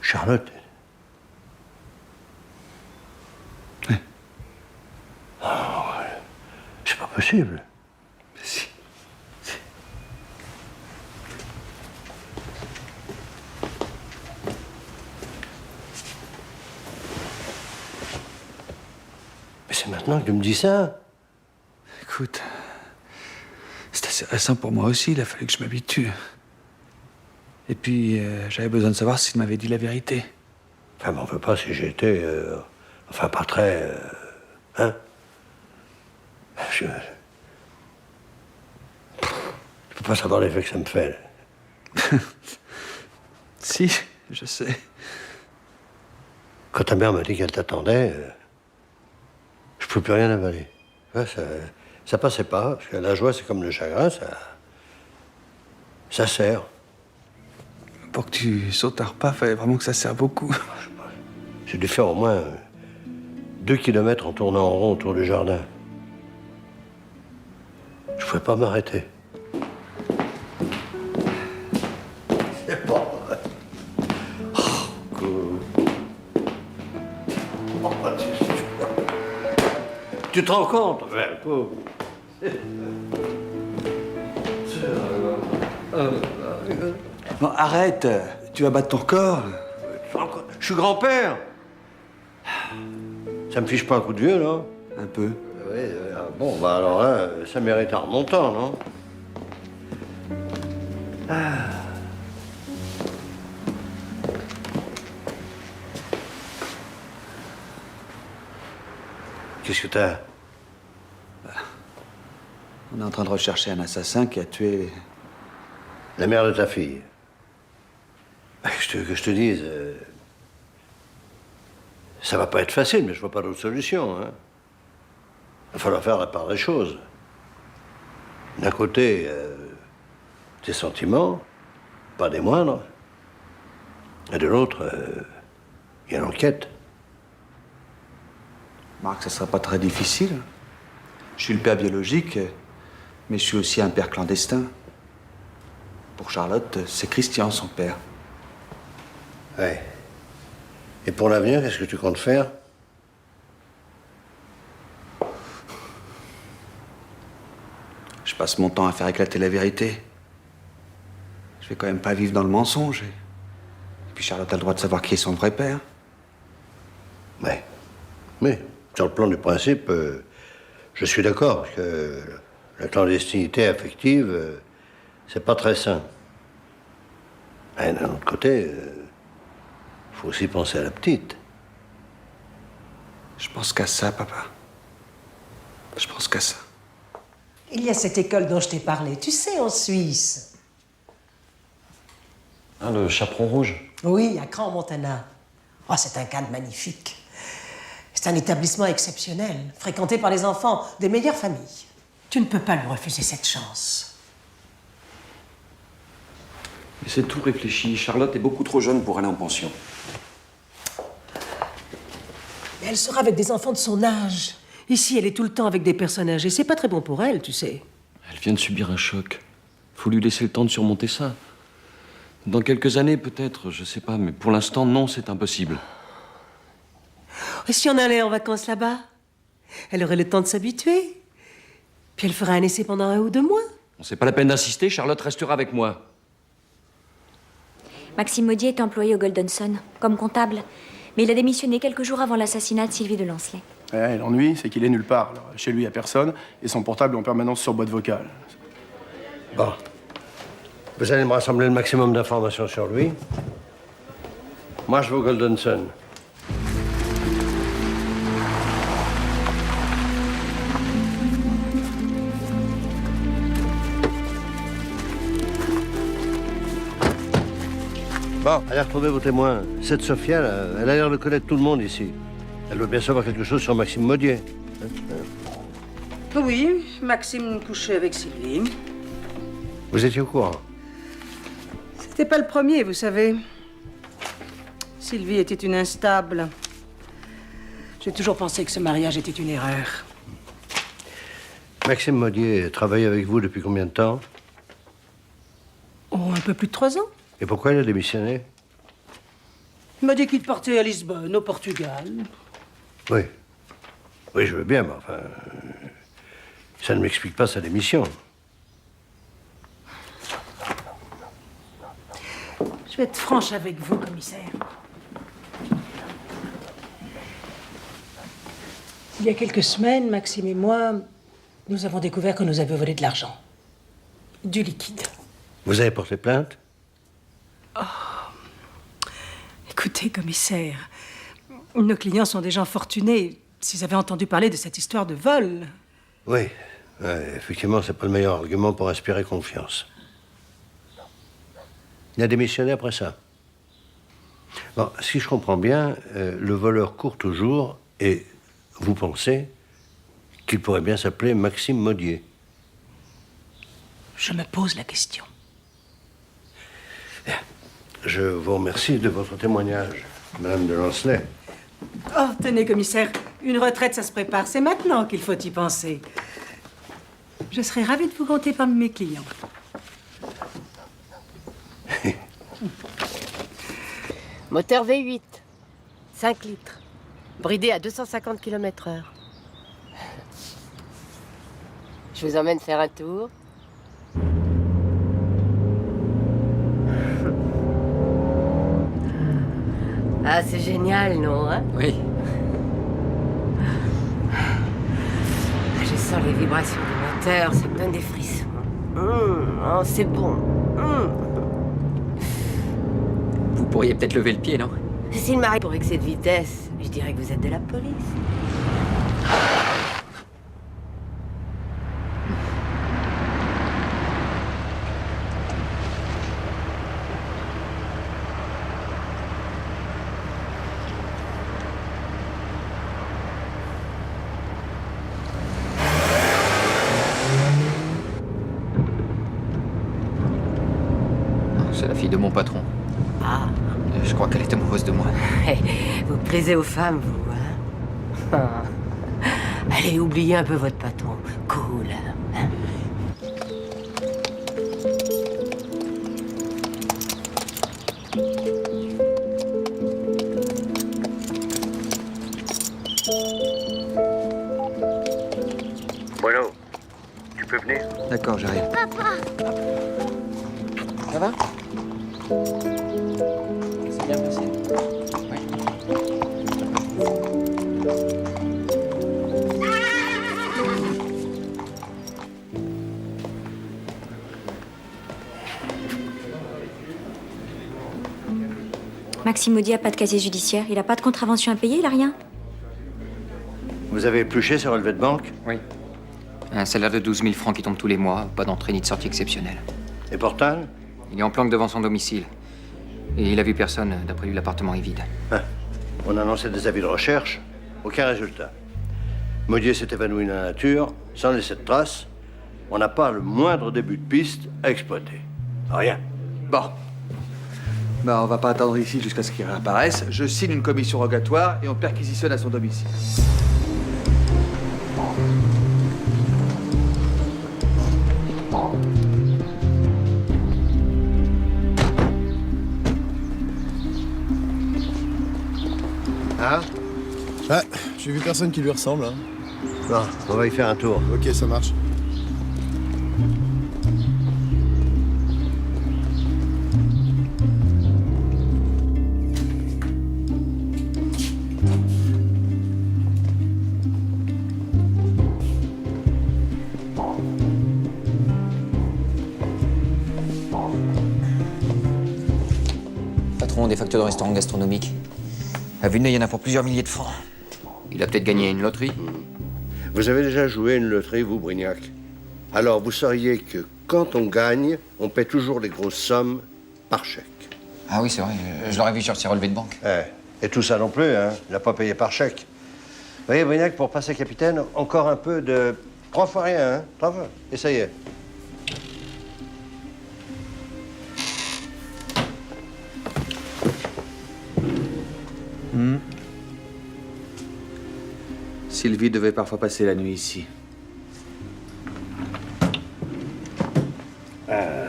Charlotte? Oui. Oh, c'est pas possible. Si. Mais c'est maintenant que tu me dis ça? Écoute, c'est assez récent pour moi aussi, il a fallu que je m'habitue. Et puis, j'avais besoin de savoir s'il m'avait dit la vérité. Enfin, m'en veux pas si j'étais... enfin, pas très... hein? Je peux pas savoir l'effet que ça me fait. Si, je sais. Quand ta mère m'a dit qu'elle t'attendait, je ne pouvais plus rien avaler. Ouais, ça passait pas, parce que la joie, c'est comme le chagrin, ça sert. Pour que tu sautes un repas, fallait vraiment que ça serve beaucoup. J'ai dû faire au moins 2 kilomètres en tournant en rond autour du jardin. Je pouvais pas m'arrêter. C'est bon. Oh, cool. Oh, tu te rends compte? Ouais, cool. Bon, arrête, tu vas battre ton record. Je suis grand-père. Ça me fiche pas un coup de vieux, là? Un peu. Oui, bon, bah alors là, ça mérite un remontant, non? Qu'est-ce que t'as? On est en train de rechercher un assassin qui a tué... La mère de ta fille. Que je te dise... ça va pas être facile, mais je vois pas d'autre solution, hein. Il va falloir faire la part des choses. D'un côté, tes sentiments, pas des moindres. Et de l'autre, il y a l'enquête. Marc, ça sera pas très difficile. Je suis le père biologique, mais je suis aussi un père clandestin. Pour Charlotte, c'est Christian, son père. Ouais. Et pour l'avenir, qu'est-ce que tu comptes faire? Je passe mon temps à faire éclater la vérité. Je vais quand même pas vivre dans le mensonge. Et puis Charlotte a le droit de savoir qui est son vrai père. Ouais. Mais, sur le plan du principe, je suis d'accord, parce que la clandestinité affective, c'est pas très sain. Et d'un autre côté, faut aussi penser à la petite. Je pense qu'à ça, papa. Je pense qu'à ça. Il y a cette école dont je t'ai parlé, tu sais, en Suisse. Hein, le Chaperon Rouge? Oui, à Cran, Montana. Oh, c'est un cadre magnifique. C'est un établissement exceptionnel, fréquenté par les enfants des meilleures familles. Tu ne peux pas lui refuser cette chance. Mais c'est tout réfléchi. Charlotte est beaucoup trop jeune pour aller en pension. Mais elle sera avec des enfants de son âge. Ici, elle est tout le temps avec des personnes âgées. C'est pas très bon pour elle, tu sais. Elle vient de subir un choc. Faut lui laisser le temps de surmonter ça. Dans quelques années, peut-être, je sais pas, mais pour l'instant, non, c'est impossible. Et si on allait en vacances là-bas? Elle aurait le temps de s'habituer. Puis elle fera un essai pendant 1 ou 2 mois. C'est pas la peine d'insister, Charlotte restera avec moi. Maxime Maudier est employé au Golden Sun, comme comptable. Mais il a démissionné quelques jours avant l'assassinat de Sylvie de Lancelay. Ouais, l'ennui, c'est qu'il est nulle part. Alors, chez lui, il n'y a personne, et son portable est en permanence sur boîte vocale. Bon. Vous allez me rassembler le maximum d'informations sur lui. Moi, je vais au Golden Sun. Bon, allez retrouver vos témoins. Cette Sophia, là, elle a l'air de connaître tout le monde ici. Elle doit bien savoir quelque chose sur Maxime Maudier. Oui, Maxime couchait avec Sylvie. Vous étiez au courant? C'était pas le premier, vous savez. Sylvie était une instable. J'ai toujours pensé que ce mariage était une erreur. Maxime Maudier travaille avec vous depuis combien de temps? Oh, un peu plus de 3 ans. Et pourquoi il a démissionné? Il m'a dit qu'il partait à Lisbonne, au Portugal. Oui. Oui, je veux bien, mais enfin... ça ne m'explique pas sa démission. Je vais être franche avec vous, commissaire. Il y a quelques semaines, Maxime et moi, nous avons découvert que nous avions volé de l'argent. Du liquide. Vous avez porté plainte? Oh. Écoutez, commissaire, nos clients sont des gens fortunés. S'ils avaient entendu parler de cette histoire de vol... Oui, ouais, effectivement, c'est pas le meilleur argument pour inspirer confiance. Il a démissionné après ça. Bon, si je comprends bien, le voleur court toujours et vous pensez qu'il pourrait bien s'appeler Maxime Maudier. Je me pose la question. Je vous remercie de votre témoignage, Madame de Lancelay. Oh, tenez, commissaire, une retraite, ça se prépare. C'est maintenant qu'il faut y penser. Je serais ravie de vous compter parmi mes clients. Moteur V8, 5 litres, bridé à 250 km/h. Je vous emmène faire un tour. Ah, c'est génial, non, hein? Oui. Je sens les vibrations du moteur, ça me donne des frissons. Oh, c'est bon. Vous pourriez peut-être lever le pied, non? S'il m'arrête pour excès de vitesse, je dirais que vous êtes de la police. C'est la fille de mon patron. Ah. Je crois qu'elle est amoureuse de moi. Vous plaisez aux femmes, vous, hein? Allez, oubliez un peu votre patron. Cool, hein? Bueno, tu peux venir? D'accord, j'arrive. Papa! Ça va? C'est bien passé? Oui. Maxime Maudier a pas de casier judiciaire. Il a pas de contravention à payer, il a rien. Vous avez épluché ce relevé de banque? Oui. Un salaire de 12 000 francs qui tombe tous les mois, pas d'entrée ni de sortie exceptionnelle. Et Portal? Il est en planque devant son domicile. Et il a vu personne, d'après lui, l'appartement est vide. Ah. On a lancé des avis de recherche, aucun résultat. Maudier s'est évanoui dans la nature, sans laisser de traces. On n'a pas le moindre début de piste à exploiter. Rien. Bon. Bah, on va pas attendre ici jusqu'à ce qu'il réapparaisse. Je signe une commission rogatoire et on perquisitionne à son domicile. Ah? Ah, j'ai vu personne qui lui ressemble, hein. Bon, on va y faire un tour. Ok, ça marche. factures de restaurants gastronomiques. À vue de nez, il y en a pour plusieurs milliers de francs. Il a peut-être gagné une loterie. Vous avez déjà joué une loterie, vous, Brignac? Alors, vous sauriez que quand on gagne, on paie toujours les grosses sommes par chèque. Ah oui, c'est vrai. Je l'aurais vu sur ses relevés de banque. Et tout ça non plus, hein. Il n'a pas payé par chèque. Vous voyez, Brignac, pour passer capitaine, encore un peu de... 3 fois rien, hein. 3 fois. Et ça y est. Sylvie devait parfois passer la nuit ici. Un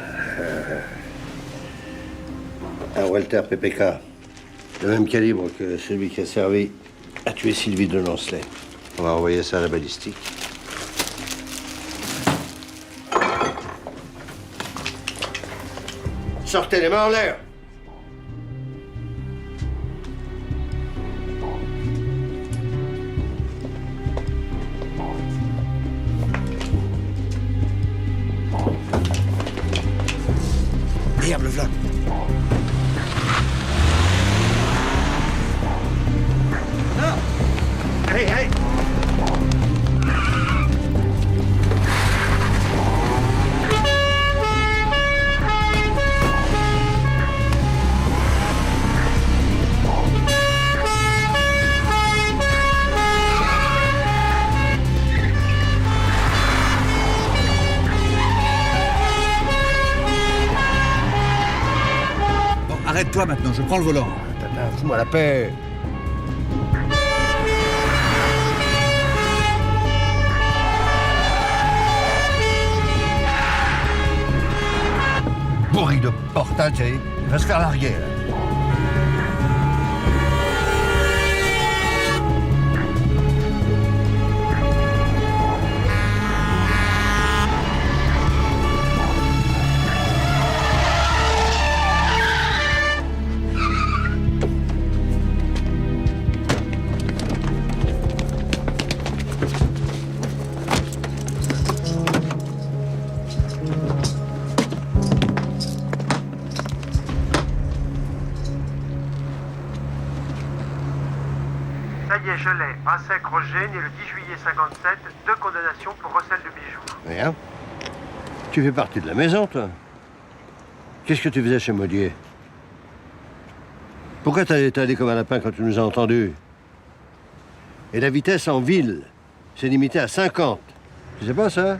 Walter PPK, le même calibre que celui qui a servi à tuer Sylvie de Lancelay. On va envoyer ça à la balistique. Sortez les mains en l'air! Merde, le v'là. Allez, allez! Bon, arrête-toi maintenant, je prends le volant. Tata, fous-moi la paix. Bourri de portal, tu sais, il va se faire larguer, là. Ça y est, je l'ai. Brasek Roger, né le 10 juillet 57, 2 condamnations pour recel de bijoux. Rien. Tu fais partie de la maison, toi. Qu'est-ce que tu faisais chez Maudier? Pourquoi t'as étalé comme un lapin quand tu nous as entendus? Et la vitesse en ville, c'est limité à 50. Tu sais pas, ça?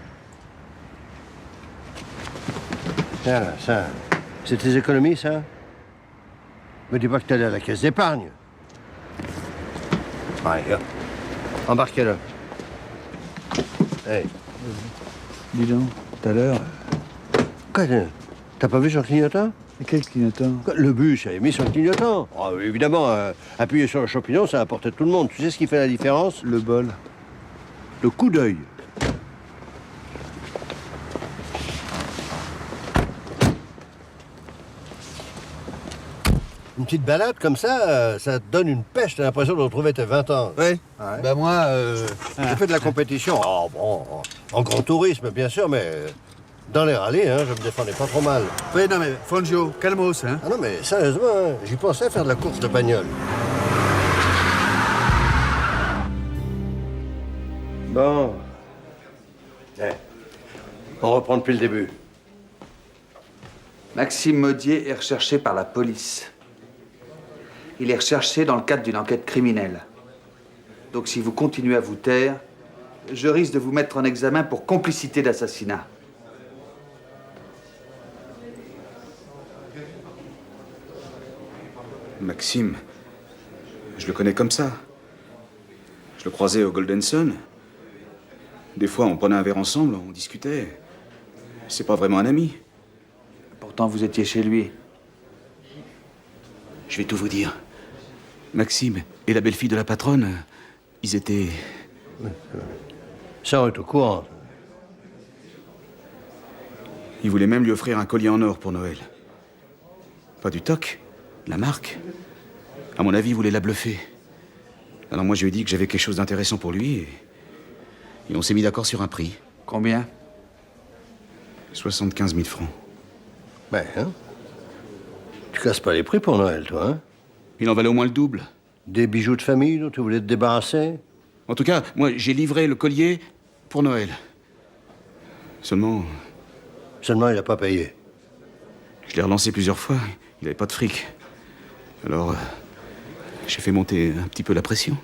Tiens, là, ça, c'est tes économies, ça? Me dis pas que t'es allé à la caisse d'épargne. Allez, hop. Embarquez-le. Hey. Dis donc, tout à l'heure... Quoi, t'as pas vu sur le clignotant? Quel clignotant? Le bus, j'avais mis sur le clignotant. Oh, évidemment, appuyer sur le champignon, ça apportait tout le monde. Tu sais ce qui fait la différence? Le bol. Le coup d'œil. Une petite balade comme ça, ça te donne une pêche, t'as l'impression de retrouver tes 20 ans. Oui. Ouais. Ben moi, J'ai fait de la compétition. Oh, bon, en grand tourisme, bien sûr, mais dans les rallyes, hein, je me défendais pas trop mal. Oui, non mais, Fangio, calmos, hein. Ah non, mais sérieusement, hein, j'y pensais faire de la course de bagnole. Bon. On reprend depuis le début. Maxime Maudier est recherché par la police. Il est recherché dans le cadre d'une enquête criminelle. Donc si vous continuez à vous taire, je risque de vous mettre en examen pour complicité d'assassinat. Maxime, je le connais comme ça. Je le croisais au Golden Sun. Des fois, on prenait un verre ensemble, on discutait. C'est pas vraiment un ami. Pourtant, vous étiez chez lui. Je vais tout vous dire. Maxime et la belle-fille de la patronne, ils étaient... Ça, on est au courant. Ils voulaient même lui offrir un collier en or pour Noël. Pas du toc, la marque. À mon avis, ils voulaient la bluffer. Alors moi, je lui ai dit que j'avais quelque chose d'intéressant pour lui et on s'est mis d'accord sur un prix. Tu casses pas les prix pour Noël, toi, hein? Il en valait au moins le double. Des bijoux de famille dont tu voulais te débarrasser? En tout cas, moi, j'ai livré le collier pour Noël. Seulement, il n'a pas payé. Je l'ai relancé plusieurs fois. Il n'avait pas de fric. Alors, j'ai fait monter un petit peu la pression.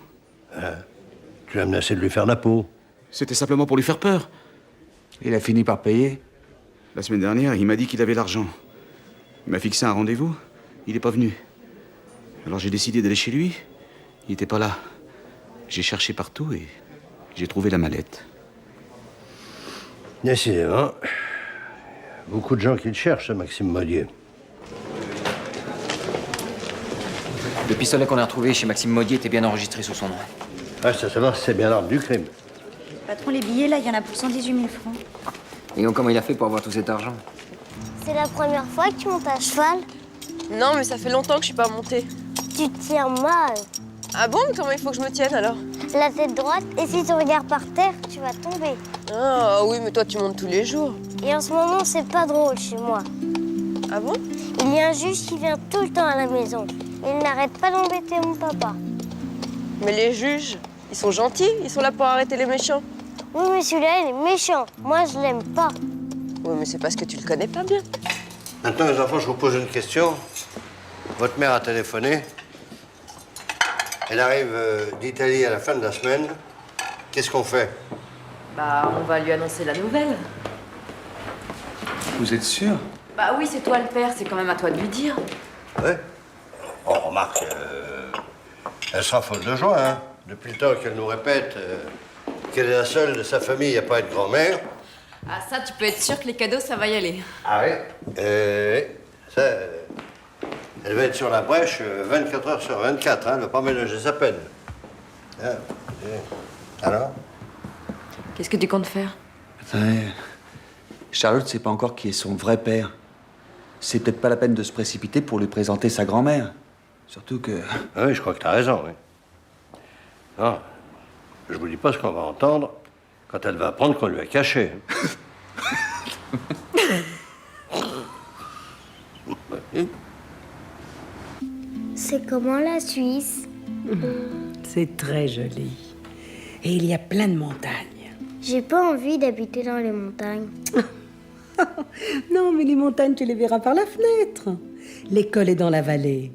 Tu as menacé de lui faire la peau. C'était simplement pour lui faire peur. Il a fini par payer. La semaine dernière, il m'a dit qu'il avait l'argent. Il m'a fixé un rendez-vous. Il n'est pas venu. Alors j'ai décidé d'aller chez lui. Il n'était pas là. J'ai cherché partout et j'ai trouvé la mallette. Décidément. Beaucoup de gens qui le cherchent, ce Maxime Modier. Le pistolet qu'on a retrouvé chez Maxime Modier était bien enregistré sous son nom. Reste à savoir si c'est bien l'arme du crime. Patron, les billets, là, il y en a pour 118 000 francs. Et donc, comment il a fait pour avoir tout cet argent? C'est la première fois que tu montes à cheval? Non, mais ça fait longtemps que je suis pas montée. Tu te tiens mal. Ah bon? Mais comment il faut que je me tienne alors? La tête droite, et si tu regardes par terre, tu vas tomber. Ah oui, mais toi tu montes tous les jours. Et en ce moment, c'est pas drôle chez moi. Ah bon? Il y a un juge qui vient tout le temps à la maison. Il n'arrête pas d'embêter mon papa. Mais les juges, ils sont gentils, ils sont là pour arrêter les méchants. Oui, mais celui-là, il est méchant. Moi, je l'aime pas. Oui, mais c'est parce que tu le connais pas bien. Maintenant, les enfants, je vous pose une question. Votre mère a téléphoné. Elle arrive d'Italie à la fin de la semaine. Qu'est-ce qu'on fait? Bah, on va lui annoncer la nouvelle. Vous êtes sûr? Bah oui, c'est toi le père, c'est quand même à toi de lui dire. Ouais. Oh, remarque, elle sera folle de joie, hein. Depuis le temps qu'elle nous répète qu'elle est la seule de sa famille à pas être grand-mère. Ah ça, tu peux être sûr que les cadeaux, ça va y aller. Ah oui? Ça, elle va être sur la brèche 24 heures sur 24, hein. Elle va pas ménager sa peine. Ah, alors? Qu'est-ce que tu comptes faire? Attendez. Charlotte sait pas encore qui est son vrai père. C'est peut-être pas la peine de se précipiter pour lui présenter sa grand-mère. Surtout que... Oui, je crois que t'as raison, oui. Non, je vous dis pas ce qu'on va entendre quand elle va apprendre qu'on lui a caché. C'est comment la Suisse? C'est très joli. Et il y a plein de montagnes. J'ai pas envie d'habiter dans les montagnes. Non, mais les montagnes, tu les verras par la fenêtre. L'école est dans la vallée.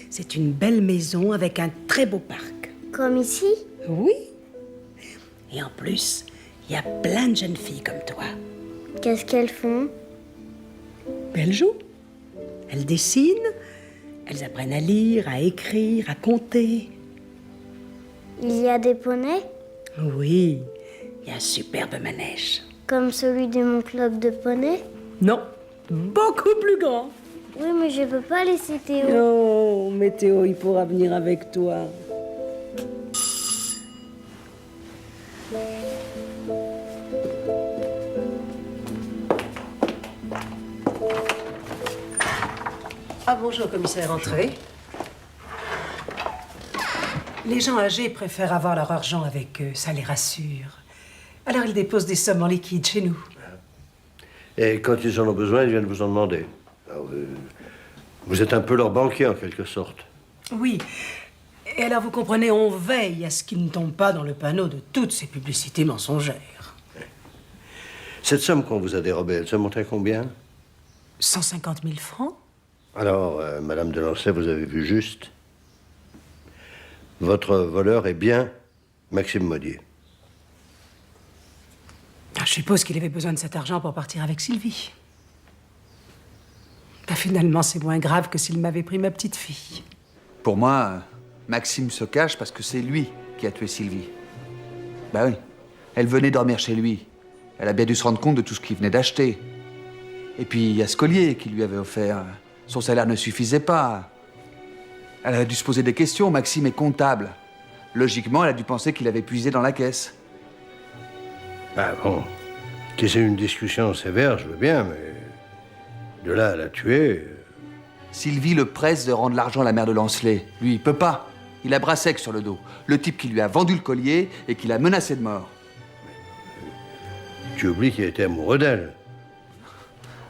C'est une belle maison avec un très beau parc. Comme ici? Oui. Et en plus, il y a plein de jeunes filles comme toi. Qu'est-ce qu'elles font? Elles jouent. Elles dessinent. Elles apprennent à lire, à écrire, à compter. Il y a des poneys? Oui, il y a un superbe manège. Comme celui de mon club de poney? Non, beaucoup plus grand. Oui, mais je peux pas laisser Théo. Non, mais Théo, il pourra venir avec toi. Ah bonjour, commissaire, entrez. Les gens âgés préfèrent avoir leur argent avec eux, ça les rassure. Alors ils déposent des sommes en liquide chez nous. Et quand ils en ont besoin, ils viennent vous en demander. Alors, vous êtes un peu leur banquier, en quelque sorte. Oui. Et alors, vous comprenez, on veille à ce qu'ils ne tombent pas dans le panneau de toutes ces publicités mensongères. Cette somme qu'on vous a dérobée, elle se montait à combien? 150 000 francs. Alors, Madame Delancey, vous avez vu juste. Votre voleur est bien Maxime Modier. Je suppose qu'il avait besoin de cet argent pour partir avec Sylvie. Finalement, c'est moins grave que s'il m'avait pris ma petite fille. Pour moi, Maxime se cache parce que c'est lui qui a tué Sylvie. Bah oui. Elle venait dormir chez lui. Elle a bien dû se rendre compte de tout ce qu'il venait d'acheter. Et puis, il y a ce collier qu'il lui avait offert. Son salaire ne suffisait pas. Elle a dû se poser des questions. Maxime est comptable. Logiquement, elle a dû penser qu'il avait puisé dans la caisse. Ah bon, que c'est une discussion sévère, je veux bien, mais de là à la tuer... Sylvie le presse de rendre l'argent à la mère de Lancelet. Lui, il peut pas. Il a bras sec sur le dos. Le type qui lui a vendu le collier et qui l'a menacé de mort. Tu oublies qu'il était amoureux d'elle.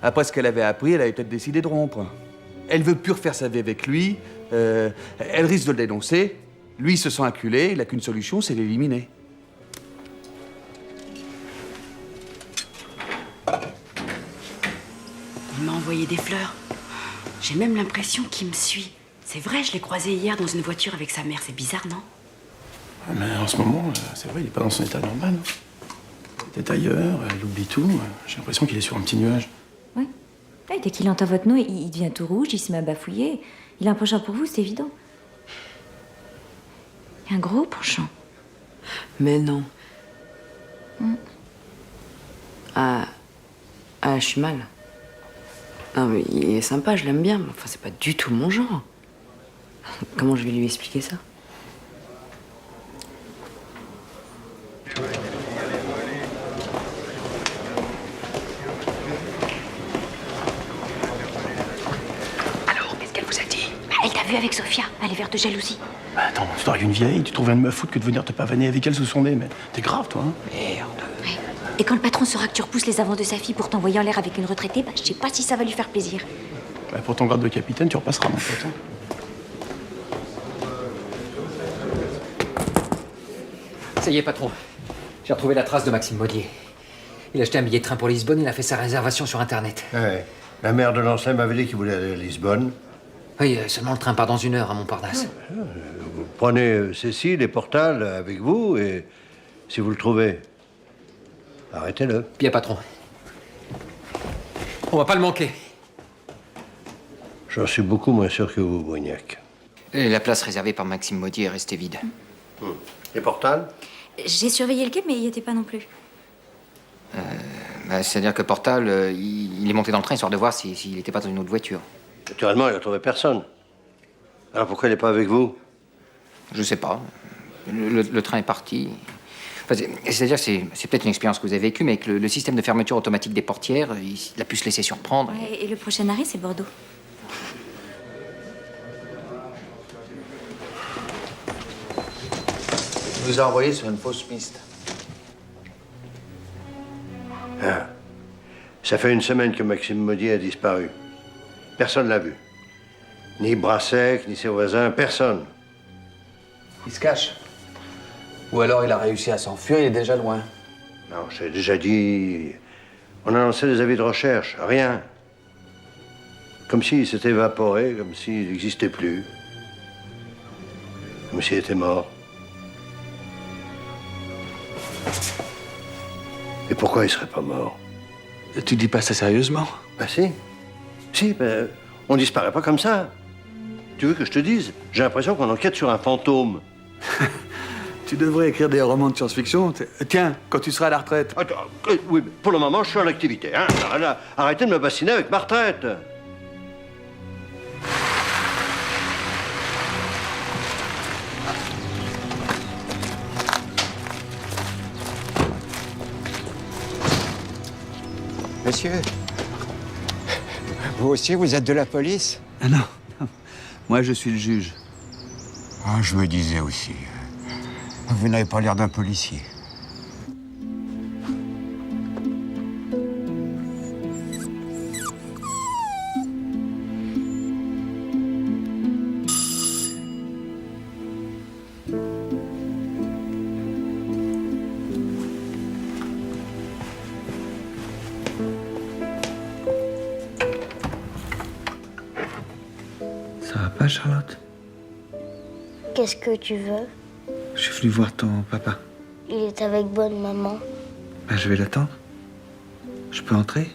Après ce qu'elle avait appris, elle avait peut-être décidé de rompre. Elle veut plus refaire sa vie avec lui. Elle risque de le dénoncer. Lui il se sent acculé. Il n'a qu'une solution, c'est l'éliminer. Il m'a envoyé des fleurs. J'ai même l'impression qu'il me suit. C'est vrai, je l'ai croisé hier dans une voiture avec sa mère. C'est bizarre, non? Mais en ce moment, c'est vrai, il est pas dans son état normal. Il est ailleurs, il oublie tout. J'ai l'impression qu'il est sur un petit nuage. Oui. Ouais, dès qu'il entend votre nom, il devient tout rouge, il se met à bafouiller. Il a un penchant pour vous, c'est évident. Un gros penchant. Mais non. Ah, je suis mal. Non, mais il est sympa, je l'aime bien, mais enfin, c'est pas du tout mon genre. Comment je vais lui expliquer ça? Alors, qu'est-ce qu'elle vous a dit? Elle t'a vu avec Sophia, elle est verte de jalousie. Bah attends, tu dragues une vieille, tu trouves rien de me foutre que de venir te pavaner avec elle sous son nez, mais t'es grave, toi, hein? Merde. Et quand le patron saura que tu repousses les avances de sa fille pour t'envoyer en l'air avec une retraitée, bah, je sais pas si ça va lui faire plaisir. Bah, pour ton grade de capitaine, tu repasseras, mon pote. Ça y est, patron. J'ai retrouvé la trace de Maxime Maudier. Il a acheté un billet de train pour Lisbonne, il a fait sa réservation sur Internet. Ouais. La mère de Lancelin m'avait dit qu'il voulait aller à Lisbonne. Oui, seulement le train part dans 1 heure à Montparnasse. Vous prenez Cécile et Portal avec vous, et si vous le trouvez, arrêtez-le. Bien, patron. On va pas le manquer. J'en suis beaucoup moins sûr que vous, Brignac. Et la place réservée par Maxime Maudier est restée vide. Et Portal? J'ai surveillé le quai, mais il y était pas non plus. C'est-à-dire que Portal, il est monté dans le train histoire de voir s'il n'était pas dans une autre voiture. Naturellement, il n'a trouvé personne. Alors pourquoi il n'est pas avec vous? Je sais pas. Le train est parti. Enfin, c'est-à-dire que c'est peut-être une expérience que vous avez vécue, mais que le système de fermeture automatique des portières, il a pu se laisser surprendre. Ouais, et le prochain arrêt, c'est Bordeaux. Il vous a envoyé sur une fausse piste. Ah. Ça fait 1 semaine que Maxime Maudier a disparu. Personne l'a vu. Ni Brassec, ni ses voisins, personne. Il se cache. Ou alors il a réussi à s'enfuir, il est déjà loin. Non, j'ai déjà dit... On a lancé des avis de recherche. Rien. Comme s'il s'était évaporé, comme s'il n'existait plus. Comme s'il était mort. Et pourquoi il serait pas mort? Tu dis pas ça sérieusement? Bah si. Si, ben, on disparaît pas comme ça. Tu veux que je te dise? J'ai l'impression qu'on enquête sur un fantôme. Tu devrais écrire des romans de science-fiction. Tiens, quand tu seras à la retraite. Attends, oui, mais pour le moment, je suis en activité. Hein? Alors là, arrêtez de me bassiner avec ma retraite. Monsieur, vous aussi, vous êtes de la police? Ah non, non. Moi, je suis le juge. Ah, je me disais aussi. Vous n'avez pas l'air d'un policier. Ça va pas, Charlotte? Qu'est-ce que tu veux? Je suis venu voir ton papa. Il est avec bonne maman. Ben, je vais l'attendre. Je peux entrer?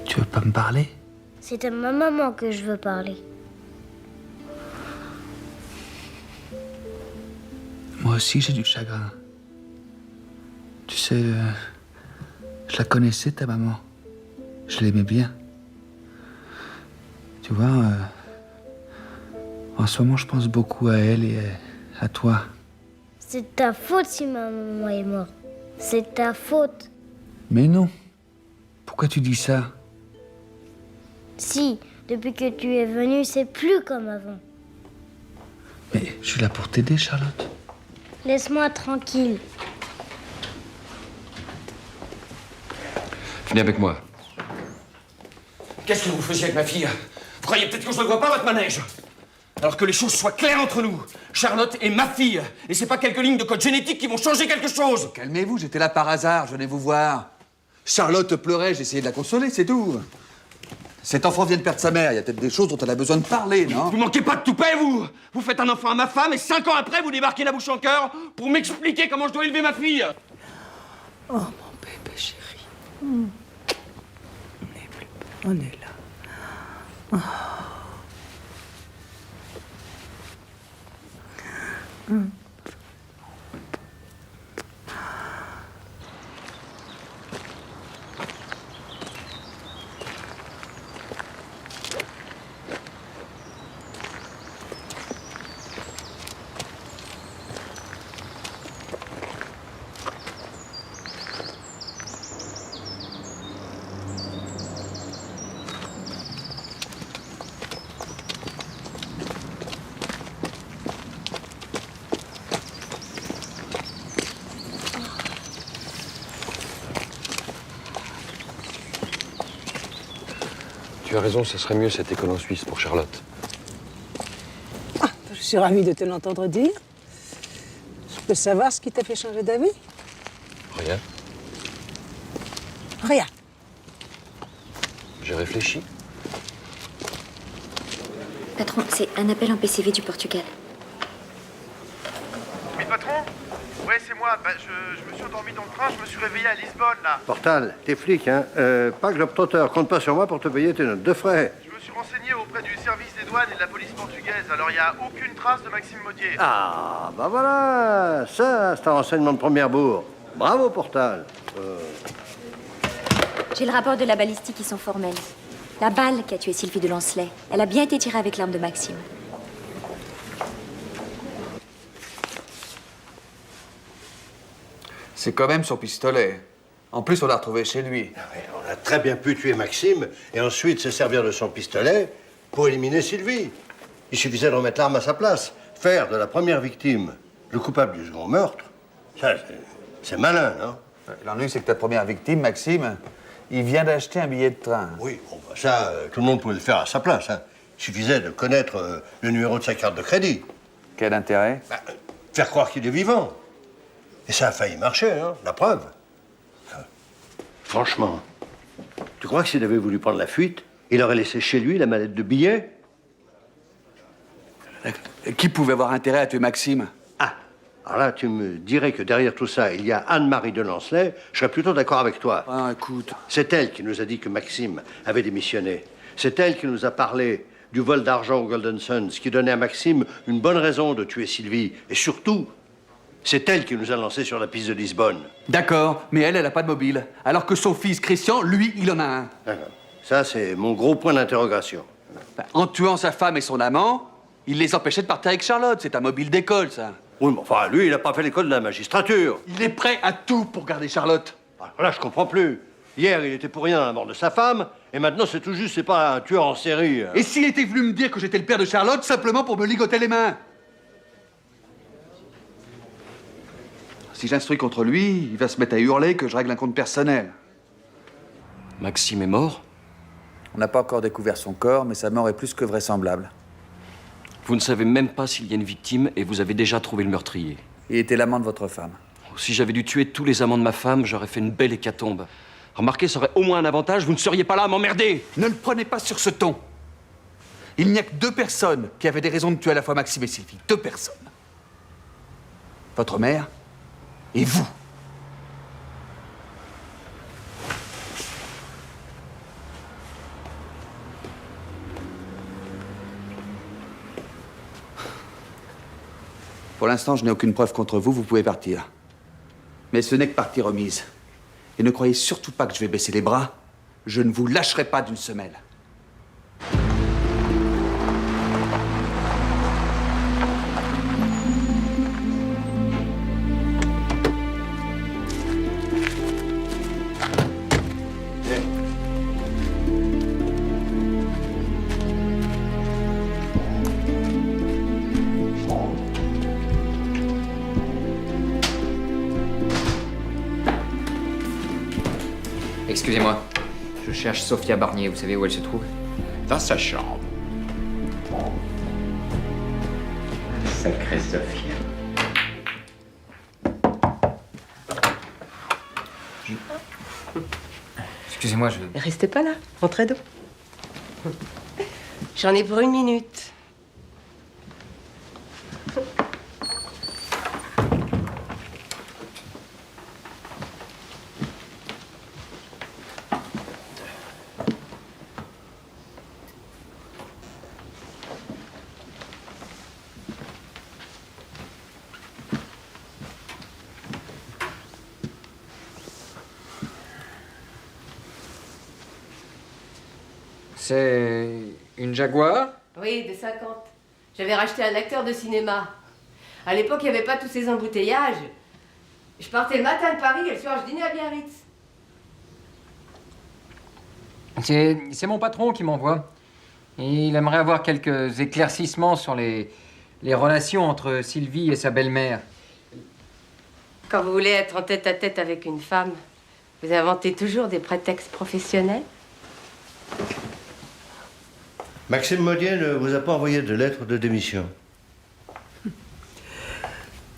Tu veux pas me parler? C'est à ma maman que je veux parler. Moi aussi, j'ai du chagrin. Tu sais, je la connaissais, ta maman. Je l'aimais bien. Tu vois, en ce moment, je pense beaucoup à elle et à toi. C'est ta faute si ma maman est morte. C'est ta faute. Mais non. Pourquoi tu dis ça? Si, depuis que tu es venue, c'est plus comme avant. Mais je suis là pour t'aider, Charlotte. Laisse-moi tranquille. Venez avec moi. Qu'est-ce que vous faisiez avec ma fille? Vous croyez peut-être que je ne vois pas votre manège? Alors que les choses soient claires entre nous. Charlotte est ma fille. Et c'est pas quelques lignes de code génétique qui vont changer quelque chose. Calmez-vous, j'étais là par hasard, je venais vous voir. Charlotte pleurait, j'ai essayé de la consoler, c'est tout. Cet enfant vient de perdre sa mère, il y a peut-être des choses dont elle a besoin de parler, non? Vous manquez pas de toupet, vous! Vous faites un enfant à ma femme et 5 ans après, vous débarquez la bouche en cœur pour m'expliquer comment je dois élever ma fille! Oh, mon bébé chéri. On est là. Oh. Tu as raison, ce serait mieux cette école en Suisse pour Charlotte. Ah, je suis ravie de te l'entendre dire. Je peux savoir ce qui t'a fait changer d'avis? Rien. Rien. J'ai réfléchi. Patron, c'est un appel en PCV du Portugal. Oui, patron? Ouais, c'est moi. Bah, je me suis endormi dans le train, je me suis réveillé à Lisbonne, là. Portal, t'es flic, hein? Pas Globetrotter, compte pas sur moi pour te payer tes notes de frais. Je me suis renseigné auprès du service des douanes et de la police portugaise. Alors, il n'y a aucune trace de Maxime Modier. Ah, bah voilà, ça, c'est un renseignement de première bourre. Bravo, Portal. J'ai le rapport de la balistique qui sont formels. La balle qui a tué Sylvie de Lancelay, elle a bien été tirée avec l'arme de Maxime. C'est quand même son pistolet. En plus, on l'a retrouvé chez lui. On a très bien pu tuer Maxime et ensuite se servir de son pistolet pour éliminer Sylvie. Il suffisait de remettre l'arme à sa place. Faire de la première victime le coupable du second meurtre, ça, c'est malin, non? L'ennui, c'est que ta première victime, Maxime, il vient d'acheter un billet de train. Oui, bon, bah ça, tout le monde pouvait le faire à sa place. Hein. Il suffisait de connaître le numéro de sa carte de crédit. Quel intérêt? Faire croire qu'il est vivant. Et ça a failli marcher, hein, la preuve. Franchement, tu crois que s'il avait voulu prendre la fuite, il aurait laissé chez lui la mallette de billets? Qui pouvait avoir intérêt à tuer Maxime? Ah, alors là, tu me dirais que derrière tout ça, il y a Anne-Marie de Lancelay, je serais plutôt d'accord avec toi. Ah, écoute. C'est elle qui nous a dit que Maxime avait démissionné. C'est elle qui nous a parlé du vol d'argent au Golden Sun, ce qui donnait à Maxime une bonne raison de tuer Sylvie. Et surtout, c'est elle qui nous a lancés sur la piste de Lisbonne. D'accord, mais elle a pas de mobile. Alors que son fils, Christian, lui, il en a un. D'accord. Ça, c'est mon gros point d'interrogation. En tuant sa femme et son amant, il les empêchait de partir avec Charlotte. C'est un mobile d'école, ça. Oui, mais enfin, lui, il n'a pas fait l'école de la magistrature. Il est prêt à tout pour garder Charlotte. Alors là, je comprends plus. Hier, il était pour rien dans la mort de sa femme, et maintenant, c'est tout juste, c'est pas un tueur en série. Et s'il était venu me dire que j'étais le père de Charlotte, simplement pour me ligoter les mains? Si j'instruis contre lui, il va se mettre à hurler que je règle un compte personnel. Maxime est mort? On n'a pas encore découvert son corps, mais sa mort est plus que vraisemblable. Vous ne savez même pas s'il y a une victime et vous avez déjà trouvé le meurtrier. Il était l'amant de votre femme. Si j'avais dû tuer tous les amants de ma femme, j'aurais fait une belle hécatombe. Remarquez, ça aurait au moins un avantage, vous ne seriez pas là à m'emmerder. Ne le prenez pas sur ce ton. Il n'y a que 2 personnes qui avaient des raisons de tuer à la fois Maxime et Sylvie. 2 personnes. Votre mère et vous. Pour l'instant, je n'ai aucune preuve contre vous, vous pouvez partir. Mais ce n'est que partie remise. Et ne croyez surtout pas que je vais baisser les bras. Je ne vous lâcherai pas d'une semelle. Excusez-moi, je cherche Sophia Barnier. Vous savez où elle se trouve? Dans sa chambre. Sacrée Sophia. Excusez-moi, je... Restez pas là, rentrez d'eau. J'en ai pour 1 minute. C'est une Jaguar? Oui, de 50. J'avais racheté un acteur de cinéma. À l'époque, il n'y avait pas tous ces embouteillages. Je partais le matin de Paris et le soir, je dînais à Biarritz. C'est mon patron qui m'envoie. Il aimerait avoir quelques éclaircissements sur les relations entre Sylvie et sa belle-mère. Quand vous voulez être en tête-à-tête avec une femme, vous inventez toujours des prétextes professionnels? Maxime Modier ne vous a pas envoyé de lettre de démission.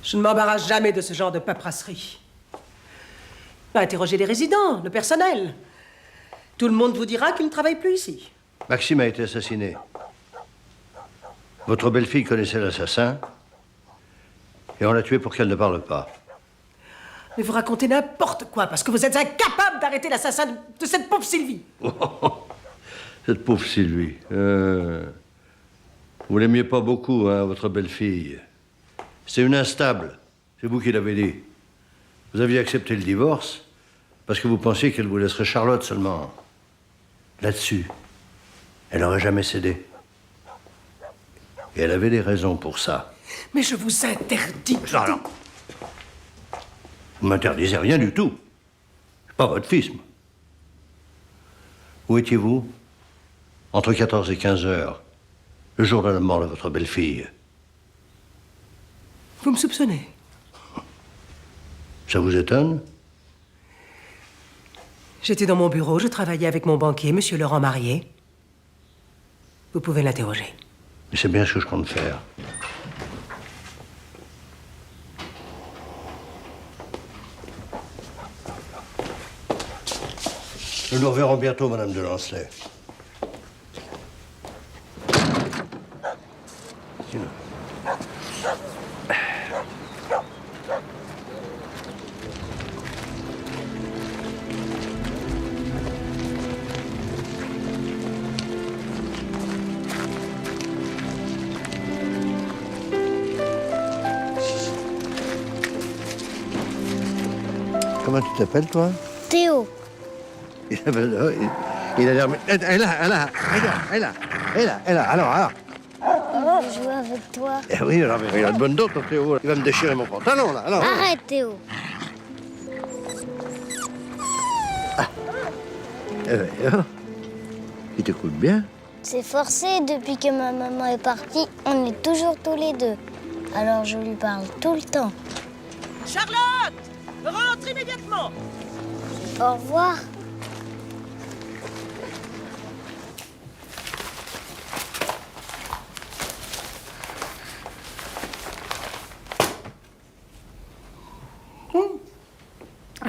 Je ne m'embarrasse jamais de ce genre de paperasserie. Va interroger les résidents, le personnel. Tout le monde vous dira qu'il ne travaille plus ici. Maxime a été assassiné. Votre belle-fille connaissait l'assassin et on l'a tué pour qu'elle ne parle pas. Mais vous racontez n'importe quoi parce que vous êtes incapable d'arrêter l'assassin de cette pauvre Sylvie. Cette pauvre Sylvie. Vous l'aimiez pas beaucoup, hein, votre belle-fille. C'est une instable. C'est vous qui l'avez dit. Vous aviez accepté le divorce parce que vous pensiez qu'elle vous laisserait Charlotte seulement. Là-dessus, elle n'aurait jamais cédé. Et elle avait des raisons pour ça. Mais je vous interdis. Non, non. Vous m'interdisez rien du tout. C'est pas votre fils, moi. Où étiez-vous entre 14 et 15 heures, le jour de la mort de votre belle-fille? Vous me soupçonnez? Ça vous étonne? J'étais dans mon bureau, je travaillais avec mon banquier, Monsieur Laurent Marié. Vous pouvez l'interroger. Mais c'est bien ce que je compte faire. Nous nous reverrons bientôt, Madame de Lancelay. Comment tu t'appelles, toi? Théo. Il a l'air... Elle a, alors. Je veux jouer avec toi. Eh oui, alors, il a de bonnes dents, ton Théo. Il va me déchirer mon pantalon, là. Alors, Arrête, Théo. il t'écoute bien. C'est forcé, depuis que ma maman est partie, on est toujours tous les deux. Alors je lui parle tout le temps. Charlotte! Rentre immédiatement! Au revoir.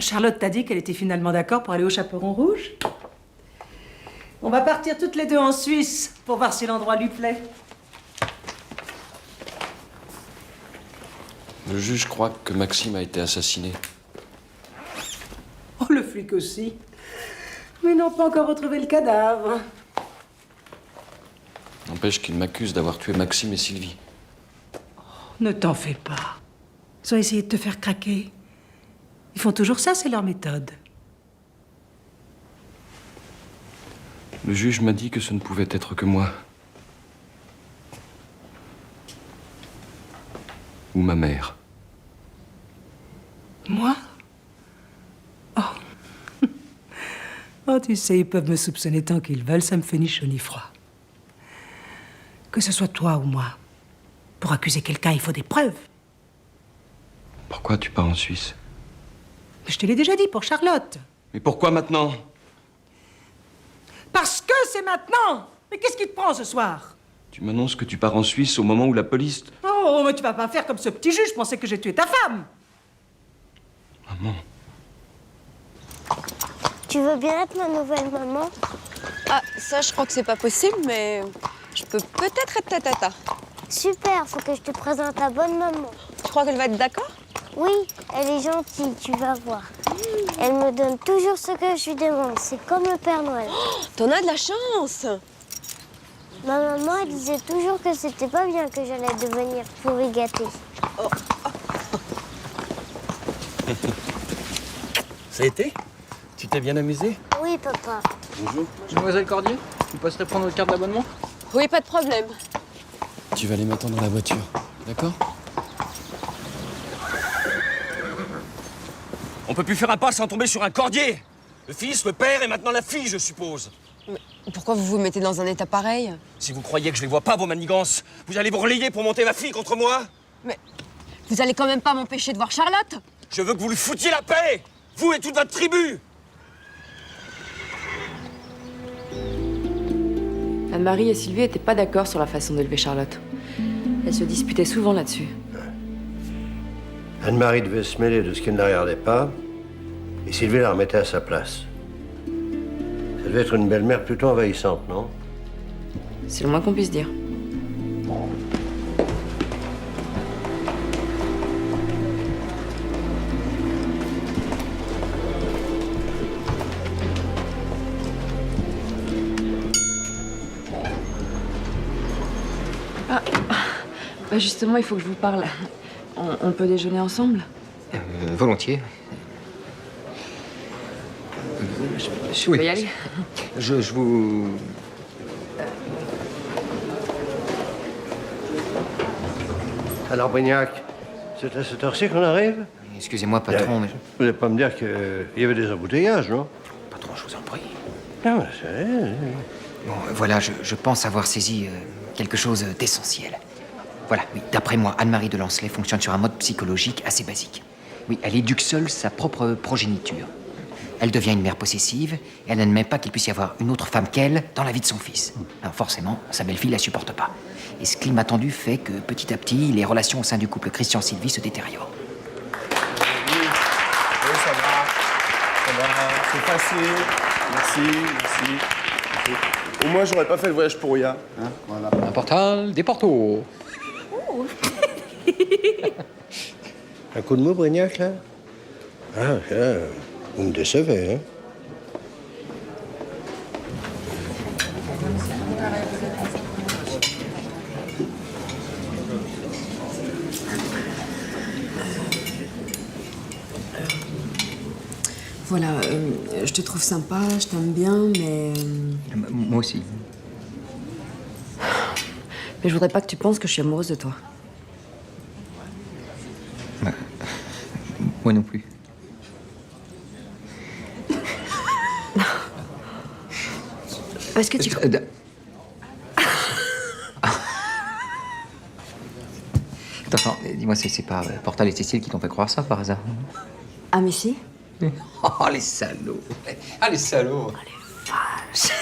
Charlotte t'a dit qu'elle était finalement d'accord pour aller au Chaperon Rouge? On va partir toutes les deux en Suisse pour voir si l'endroit lui plaît. Le juge croit que Maxime a été assassiné. Oh, le flic aussi. Mais ils n'ont pas encore retrouvé le cadavre. N'empêche qu'il m'accuse d'avoir tué Maxime et Sylvie. Ne t'en fais pas. Ils ont essayé de te faire craquer. Ils font toujours ça, c'est leur méthode. Le juge m'a dit que ce ne pouvait être que moi. Ou ma mère. Moi? Oh. Oh, tu sais, ils peuvent me soupçonner tant qu'ils veulent, ça me fait ni chaud ni froid. Que ce soit toi ou moi, pour accuser quelqu'un, il faut des preuves. Pourquoi tu pars en Suisse? Je te l'ai déjà dit, pour Charlotte. Mais pourquoi maintenant? Parce que c'est maintenant. Mais qu'est-ce qui te prend ce soir? Tu m'annonces que tu pars en Suisse au moment où la police... Oh, mais tu vas pas faire comme ce petit juge, je pensais que j'ai tué ta femme. Maman. Tu veux bien être ma nouvelle maman? Ah, ça, je crois que c'est pas possible, mais je peux peut-être être ta tata. Super, faut que je te présente ta bonne maman. Tu crois qu'elle va être d'accord? Oui, elle est gentille, tu vas voir. Elle me donne toujours ce que je lui demande, c'est comme le Père Noël. Oh, t'en as de la chance! Ma maman, elle disait toujours que c'était pas bien que j'allais devenir pourri gâté. Ça a été? Tu t'es bien amusé? Oui, papa. Bonjour. Mademoiselle Cordier, vous passerez prendre votre carte d'abonnement? Oui, pas de problème. Tu vas aller m'attendre dans la voiture, d'accord? On peut plus faire un pas sans tomber sur un cordier. Le fils, le père et maintenant la fille, je suppose. Mais pourquoi vous vous mettez dans un état pareil? Si vous croyez que je les vois pas, vos manigances, vous allez vous relayer pour monter ma fille contre moi? Mais vous allez quand même pas m'empêcher de voir Charlotte? Je veux que vous lui foutiez la paix, vous et toute votre tribu. Anne-Marie et Sylvie étaient pas d'accord sur la façon d'élever Charlotte. Elles se disputaient souvent là-dessus. Anne-Marie devait se mêler de ce qu'elle ne regardait pas, et Sylvie la remettait à sa place. Ça devait être une belle-mère plutôt envahissante, non? C'est le moins qu'on puisse dire. Bah justement, il faut que je vous parle. On peut déjeuner ensemble? Volontiers. Je peux y aller? Je vous... Alors, Brignac, c'est à cette heure-ci qu'on arrive? Excusez-moi, patron, mais... Vous n'allez pas me dire qu'il y avait des embouteillages, non? Patron, je vous en prie. Non, c'est... Bon, voilà, je pense avoir saisi quelque chose d'essentiel. Voilà, oui, d'après moi, Anne-Marie de Lancelay fonctionne sur un mode psychologique assez basique. Oui, elle éduque seule sa propre progéniture. Elle devient une mère possessive et elle n'admet pas qu'il puisse y avoir une autre femme qu'elle dans la vie de son fils. Alors forcément, sa belle-fille la supporte pas. Et ce climat tendu fait que, petit à petit, les relations au sein du couple Christian-Sylvie se détériorent. Oui, ça va, c'est facile. Merci. Au moins, j'aurais pas fait le voyage pour rien. Hein, voilà. Un portal des portos. Un coup de mot, Brignac, là? Ah, ça, vous me décevez, hein? Voilà, je te trouve sympa, je t'aime bien, mais... Moi aussi. Mais je voudrais pas que tu penses que je suis amoureuse de toi. Moi non plus. Parce que tu... Attends, dis-moi, c'est pas Portal et Cécile qui t'ont fait croire ça par hasard? Ah, mais si? Oh, les salauds! Ah, les salauds! Oh, les vaches!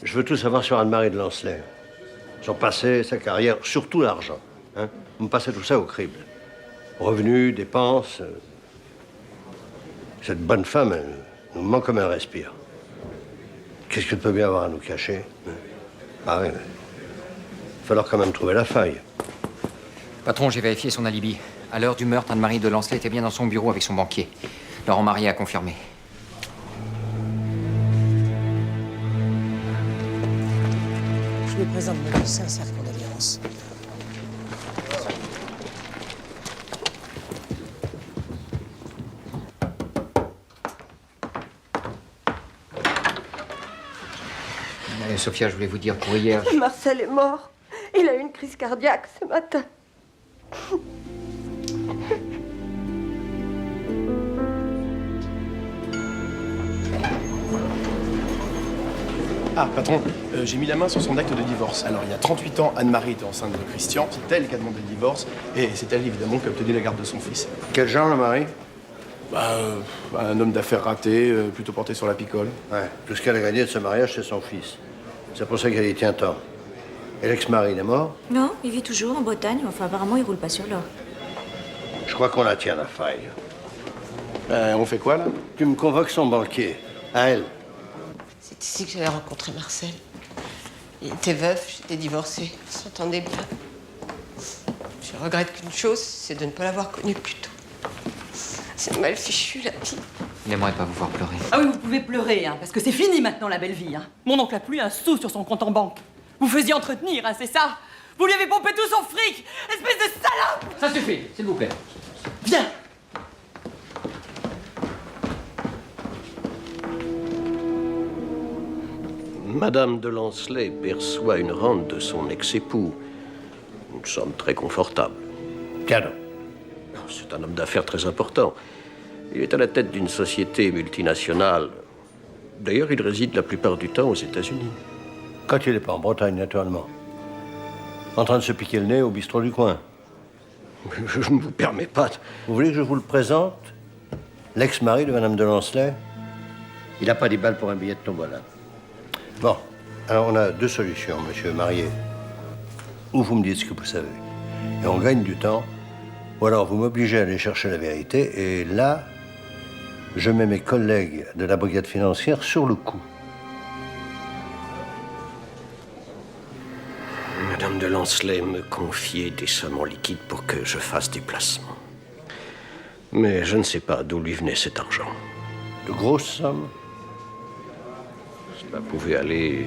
Je veux tout savoir sur Anne-Marie de Lancelay. Son passé, sa carrière, surtout l'argent. Hein? Vous me passez tout ça au crible. Revenus, dépenses. Cette bonne femme, elle nous manque comme un respire. Qu'est-ce qu'elle peut bien avoir à nous cacher? Hein? Ah oui, mais... il va falloir quand même trouver la faille. Patron, j'ai vérifié son alibi. À l'heure du meurtre, Anne-Marie de Lancelay était bien dans son bureau avec son banquier. Laurent Marié a confirmé. Je lui présente mes plus sincères condoléances. Sophia, je voulais vous dire pour hier... Marcel est mort. Il a eu une crise cardiaque ce matin. Ah, patron, j'ai mis la main sur son acte de divorce. Alors, il y a 38 ans, Anne-Marie était enceinte de Christian. C'est elle qui a demandé le divorce. Et c'est elle, évidemment, qui a obtenu la garde de son fils. Quel genre, le mari? Un homme d'affaires raté, plutôt porté sur la picole. Ouais, tout ce qu'elle a gagné de ce mariage, c'est son fils. C'est pour ça qu'elle y tient tant. Et l'ex-mari, il est mort? Non, il vit toujours en Bretagne. Enfin, apparemment, il roule pas sur l'or. Je crois qu'on la tient, la faille. On fait quoi, là? Tu me convoques son banquier. À elle. C'est ici que j'avais rencontré Marcel. Il était veuf, j'étais divorcée. On s'entendait bien. Je regrette qu'une chose, c'est de ne pas l'avoir connu plus tôt. C'est mal fichu, la vie. Il aimerait pas vous voir pleurer. Ah oui, vous pouvez pleurer, hein, parce que c'est fini maintenant, la belle vie. Hein. Mon oncle a plus un sou sur son compte en banque. Vous faisiez entretenir, hein, c'est ça? Vous lui avez pompé tout son fric, espèce de salope! Ça suffit, s'il vous plaît. Viens! Madame de Lanceley perçoit une rente de son ex-époux. Une somme très confortable. Cadeau. C'est un homme d'affaires très important. Il est à la tête d'une société multinationale. D'ailleurs, il réside la plupart du temps aux États-Unis. Quand il n'est pas en Bretagne, naturellement. En train de se piquer le nez au bistrot du coin. Je ne vous permets pas. Vous voulez que je vous le présente? L'ex-mari de Madame de Lanceley? Il n'a pas des balles pour un billet de tombola. Bon, alors on a deux solutions, monsieur Marié. Ou vous me dites ce que vous savez, et on gagne du temps, ou alors vous m'obligez à aller chercher la vérité, et là, je mets mes collègues de la brigade financière sur le coup. Madame de Lanceley me confiait des sommes en liquide pour que je fasse des placements. Mais je ne sais pas d'où lui venait cet argent. De grosses sommes? Cela pouvait aller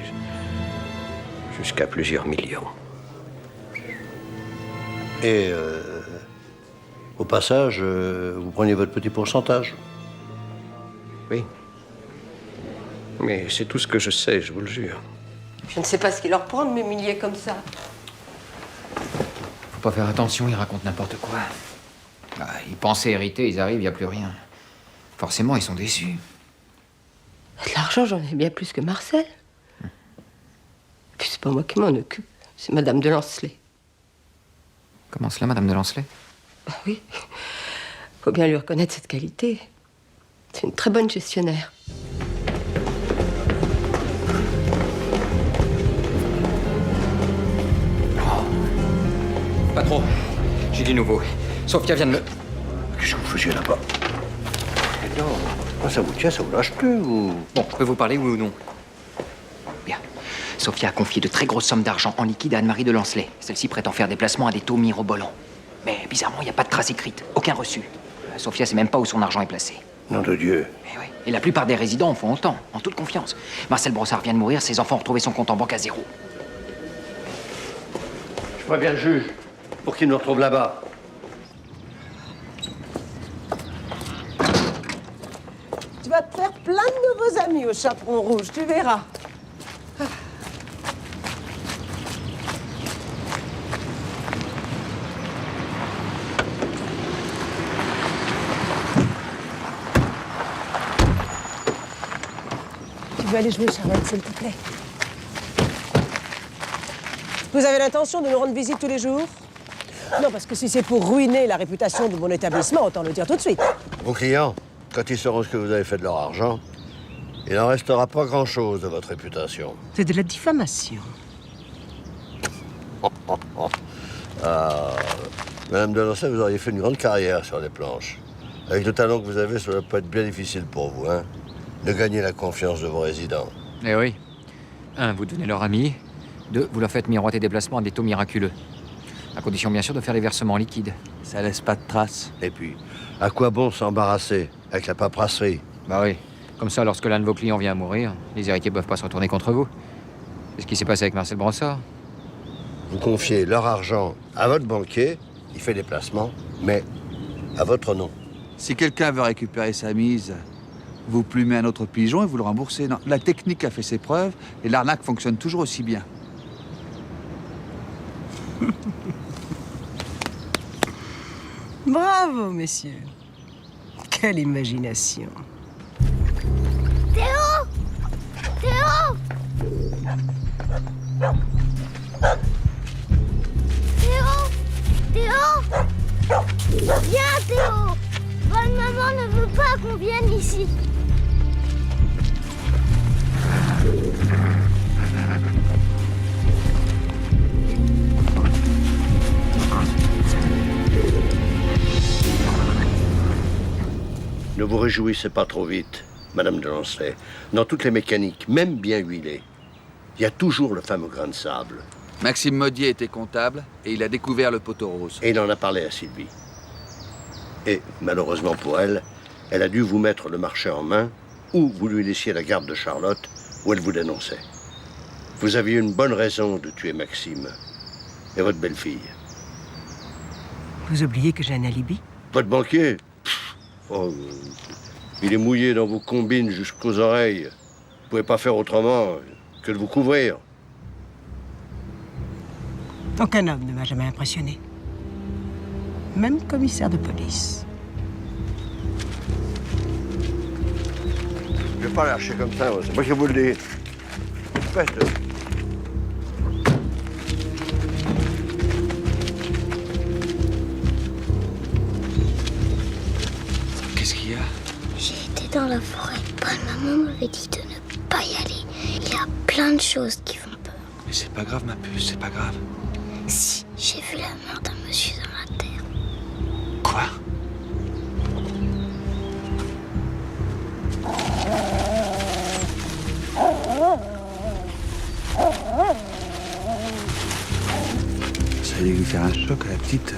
jusqu'à plusieurs millions. Et au passage, vous preniez votre petit pourcentage? Oui. Mais c'est tout ce que je sais, je vous le jure. Je ne sais pas ce qu'il leur prend de m'humilier comme ça. Faut pas faire attention, ils racontent n'importe quoi. Bah, ils pensaient hériter, ils arrivent, y a plus rien. Forcément, ils sont déçus. De l'argent, j'en ai bien plus que Marcel. Puis c'est pas moi qui m'en occupe, c'est Madame de Lanceley. Comment cela, Madame de Lanceley? Bah oui, faut bien lui reconnaître cette qualité. C'est une très bonne gestionnaire. Pas trop. J'ai du nouveau. Sophia vient de me... Qu'est-ce que vous faisiez là-bas? Non, ça vous tient, ça vous lâche plus, ou... Bon, je peux vous parler, oui ou non? Bien. Sophia a confié de très grosses sommes d'argent en liquide à Anne-Marie de Lanceley. Celle-ci prétend faire des placements à des taux mirobolants. Mais bizarrement, il n'y a pas de trace écrite, aucun reçu. Sophia sait même pas où son argent est placé. Nom de Dieu. Eh oui. Et la plupart des résidents en font autant, en toute confiance. Marcel Brossard vient de mourir, ses enfants ont retrouvé son compte en banque à zéro. Je préviens le juge, pour qu'il nous retrouve là-bas. Tu vas te faire plein de nouveaux amis au chaperon rouge, tu verras. Tu veux aller jouer, Charlotte, s'il te plaît? Vous avez l'intention de nous rendre visite tous les jours? Non, parce que si c'est pour ruiner la réputation de mon établissement, autant le dire tout de suite. Vos clients, quand ils sauront ce que vous avez fait de leur argent, il n'en restera pas grand-chose de votre réputation. C'est de la diffamation. Madame de Lanceley, vous auriez fait une grande carrière sur les planches. Avec le talent que vous avez, ça va pas être bien difficile pour vous, hein, de gagner la confiance de vos résidents. Eh oui. 1, vous devenez leur ami. 2, vous leur faites miroiter des placements à des taux miraculeux. À condition, bien sûr, de faire les versements liquides. Ça laisse pas de traces. Et puis, à quoi bon s'embarrasser avec la paperasserie? Bah oui. Comme ça, lorsque l'un de vos clients vient à mourir, les héritiers peuvent pas se retourner contre vous. C'est ce qui s'est passé avec Marcel Brossard. Vous confiez leur argent à votre banquier, il fait des placements, mais à votre nom. Si quelqu'un veut récupérer sa mise, vous plumez un autre pigeon et vous le remboursez. Non, la technique a fait ses preuves et l'arnaque fonctionne toujours aussi bien. Bravo, messieurs. Quelle imagination. Théo! Théo! Théo! Théo! Viens, Théo! Bonne maman ne veut pas aussi. Ne vous réjouissez pas trop vite, Madame de Lancelay. Dans toutes les mécaniques, même bien huilées, il y a toujours le fameux grain de sable. Maxime Modier était comptable et il a découvert le poteau rose. Et il en a parlé à Sylvie. Et, malheureusement pour elle, elle a dû vous mettre le marché en main, ou vous lui laissiez la garde de Charlotte, où elle vous dénonçait. Vous aviez une bonne raison de tuer Maxime et votre belle-fille. Vous oubliez que j'ai un alibi? Votre banquier? Oh, il est mouillé dans vos combines jusqu'aux oreilles. Vous pouvez pas faire autrement que de vous couvrir. Aucun homme ne m'a jamais impressionné. Même commissaire de police. Je vais pas lâcher comme ça, c'est moi qui vous le dis. Espèce de... Qu'est-ce qu'il y a? J'ai été dans la forêt. Paul, maman m'avait dit de ne pas y aller. Il y a plein de choses qui font peur. Mais c'est pas grave, ma puce, c'est pas grave. Si, j'ai vu la mort d'un monsieur dans la terre. Quoi? Ça allait lui faire un choc à la petite.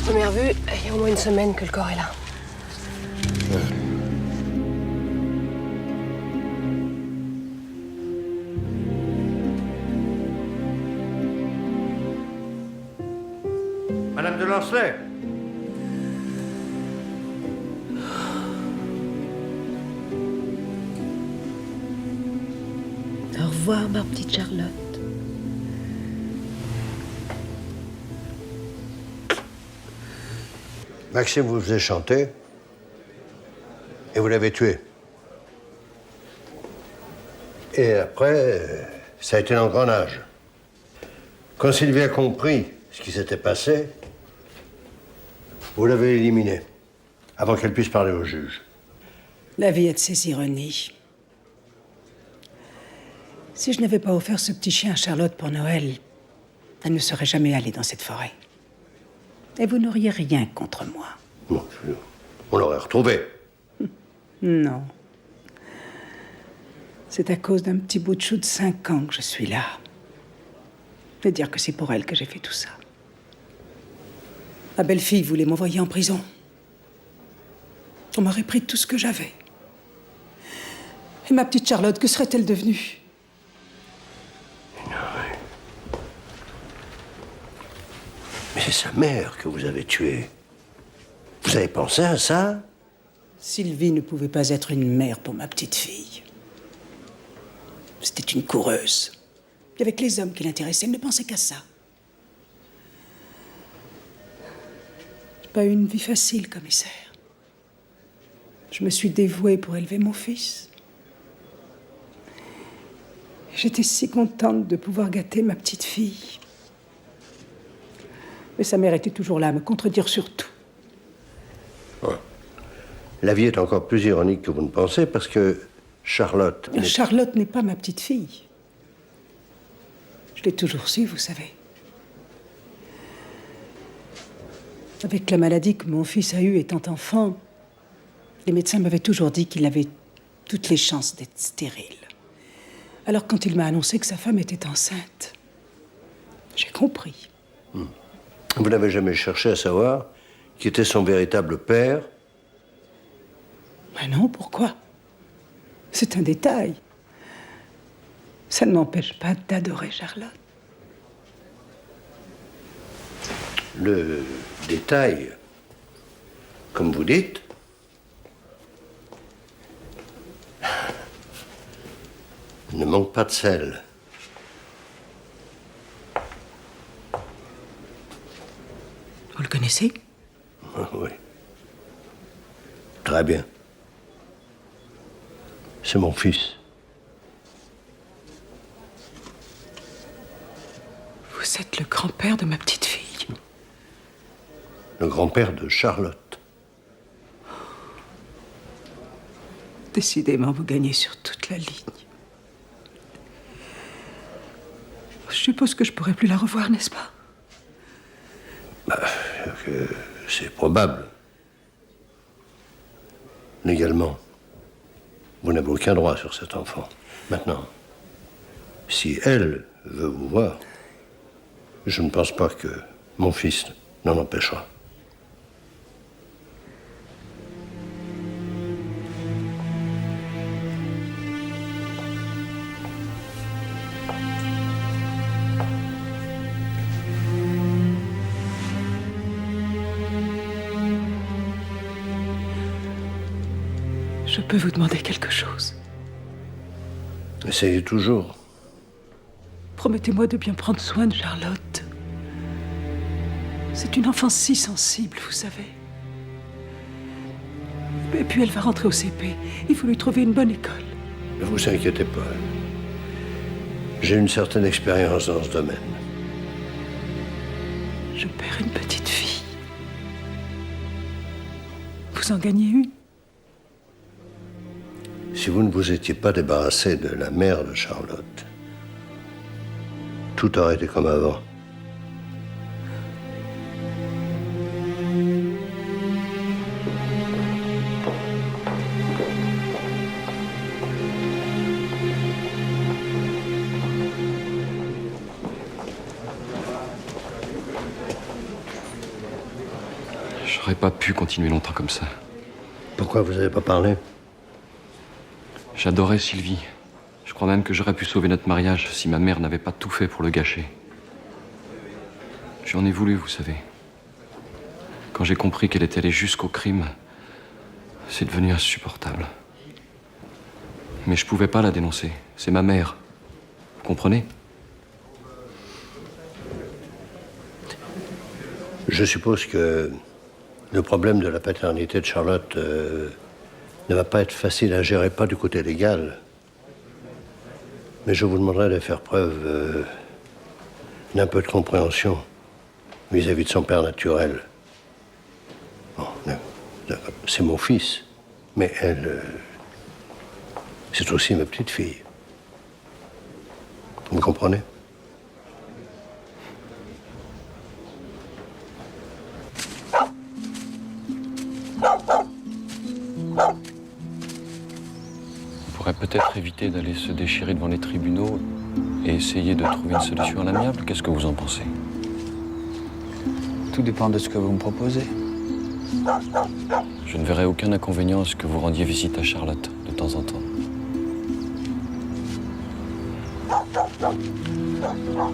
Première vue, il y a au moins une semaine que le corps est là. Madame de Lancelay. Au revoir, ma petite Charlotte. Maxime vous faisait chanter et vous l'avez tué. Et après, ça a été l'engrenage. Quand Sylvie a compris ce qui s'était passé, vous l'avez éliminé avant qu'elle puisse parler au juge. La vie a de ses ironies. Si je n'avais pas offert ce petit chien à Charlotte pour Noël, elle ne serait jamais allée dans cette forêt. Et vous n'auriez rien contre moi. Bon, on l'aurait retrouvé. Non. C'est à cause d'un petit bout de chou de 5 ans que je suis là. Et dire que c'est pour elle que j'ai fait tout ça. Ma belle-fille voulait m'envoyer en prison. On m'aurait pris tout ce que j'avais. Et ma petite Charlotte, que serait-elle devenue? Mais c'est sa mère que vous avez tuée. Vous avez pensé à ça? Sylvie ne pouvait pas être une mère pour ma petite fille. C'était une coureuse. Et avec les hommes qui l'intéressaient, elle ne pensait qu'à ça. J'ai pas eu une vie facile, commissaire. Je me suis dévouée pour élever mon fils. J'étais si contente de pouvoir gâter ma petite fille. Mais sa mère était toujours là à me contredire sur tout. Ouais. La vie est encore plus ironique que vous ne pensez parce que Charlotte... Charlotte n'est pas ma petite fille. Je l'ai toujours su, vous savez. Avec la maladie que mon fils a eue étant enfant, les médecins m'avaient toujours dit qu'il avait toutes les chances d'être stérile. Alors quand il m'a annoncé que sa femme était enceinte, j'ai compris. Vous n'avez jamais cherché à savoir qui était son véritable père? Mais non, pourquoi? C'est un détail. Ça ne m'empêche pas d'adorer Charlotte. Le détail, comme vous dites, ne manque pas de sel. connaissez? Oui. Très bien. C'est mon fils. Vous êtes le grand-père de ma petite fille. Le grand-père de Charlotte. Décidément, vous gagnez sur toute la ligne. Je suppose que je pourrai plus la revoir, n'est-ce pas? C'est probable. Légalement, vous n'avez aucun droit sur cet enfant. Maintenant, si elle veut vous voir, je ne pense pas que mon fils n'en empêchera. Je peux vous demander quelque chose. Essayez toujours. Promettez-moi de bien prendre soin de Charlotte. C'est une enfant si sensible, vous savez. Et puis elle va rentrer au CP. Il faut lui trouver une bonne école. Ne vous inquiétez pas. J'ai une certaine expérience dans ce domaine. Je perds une petite fille. Vous en gagnez une? Si vous ne vous étiez pas débarrassé de la mère de Charlotte, tout aurait été comme avant. J'aurais pas pu continuer longtemps comme ça. Pourquoi vous n'avez pas parlé? J'adorais Sylvie. Je crois même que j'aurais pu sauver notre mariage si ma mère n'avait pas tout fait pour le gâcher. J'en ai voulu, vous savez. Quand j'ai compris qu'elle était allée jusqu'au crime, c'est devenu insupportable. Mais je pouvais pas la dénoncer. C'est ma mère. Vous comprenez? Je suppose que le problème de la paternité de Charlotte ne va pas être facile à gérer, pas du côté légal. Mais je vous demanderai de faire preuve d'un peu de compréhension vis-à-vis de son père naturel. Bon, d'accord, c'est mon fils, mais elle, c'est aussi ma petite fille. Vous comprenez? On pourrait peut-être éviter d'aller se déchirer devant les tribunaux et essayer de trouver une solution à l'amiable. Qu'est-ce que vous en pensez? Tout dépend de ce que vous me proposez. Je ne verrai aucun inconvénient à ce que vous rendiez visite à Charlotte de temps en temps.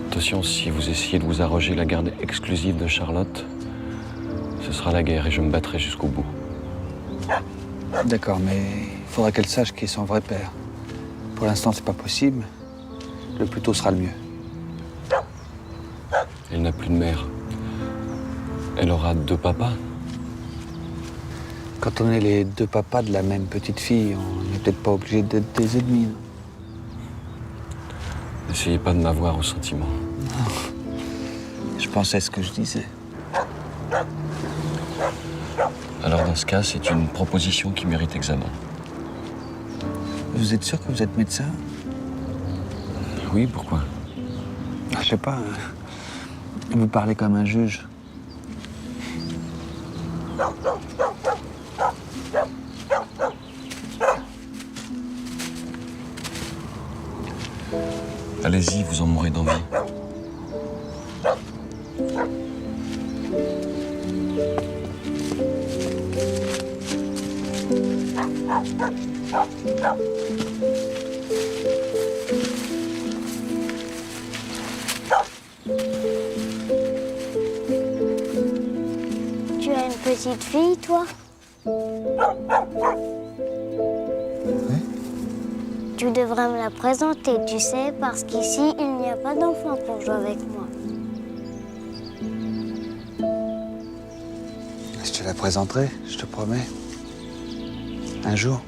Attention, si vous essayez de vous arroger la garde exclusive de Charlotte, ce sera la guerre et je me battrai jusqu'au bout. D'accord, mais il faudra qu'elle sache qui est son vrai père. Pour l'instant, c'est pas possible. Le plus tôt sera le mieux. Elle n'a plus de mère. Elle aura 2 papas. Quand on est les 2 papas de la même petite fille, on n'est peut-être pas obligé d'être des ennemis. Non? N'essayez pas de m'avoir au sentiment. Non. Je pensais à ce que je disais. Alors dans ce cas, c'est une proposition qui mérite examen. Vous êtes sûr que vous êtes médecin? Oui, pourquoi? Je sais pas. Vous parlez comme un juge. Allez-y, vous en mourrez d'envie. Tu as une petite fille, toi? Tu devrais me la présenter, tu sais, parce qu'ici, il n'y a pas d'enfant pour jouer avec moi. la présenterai, je te promets. Un jour.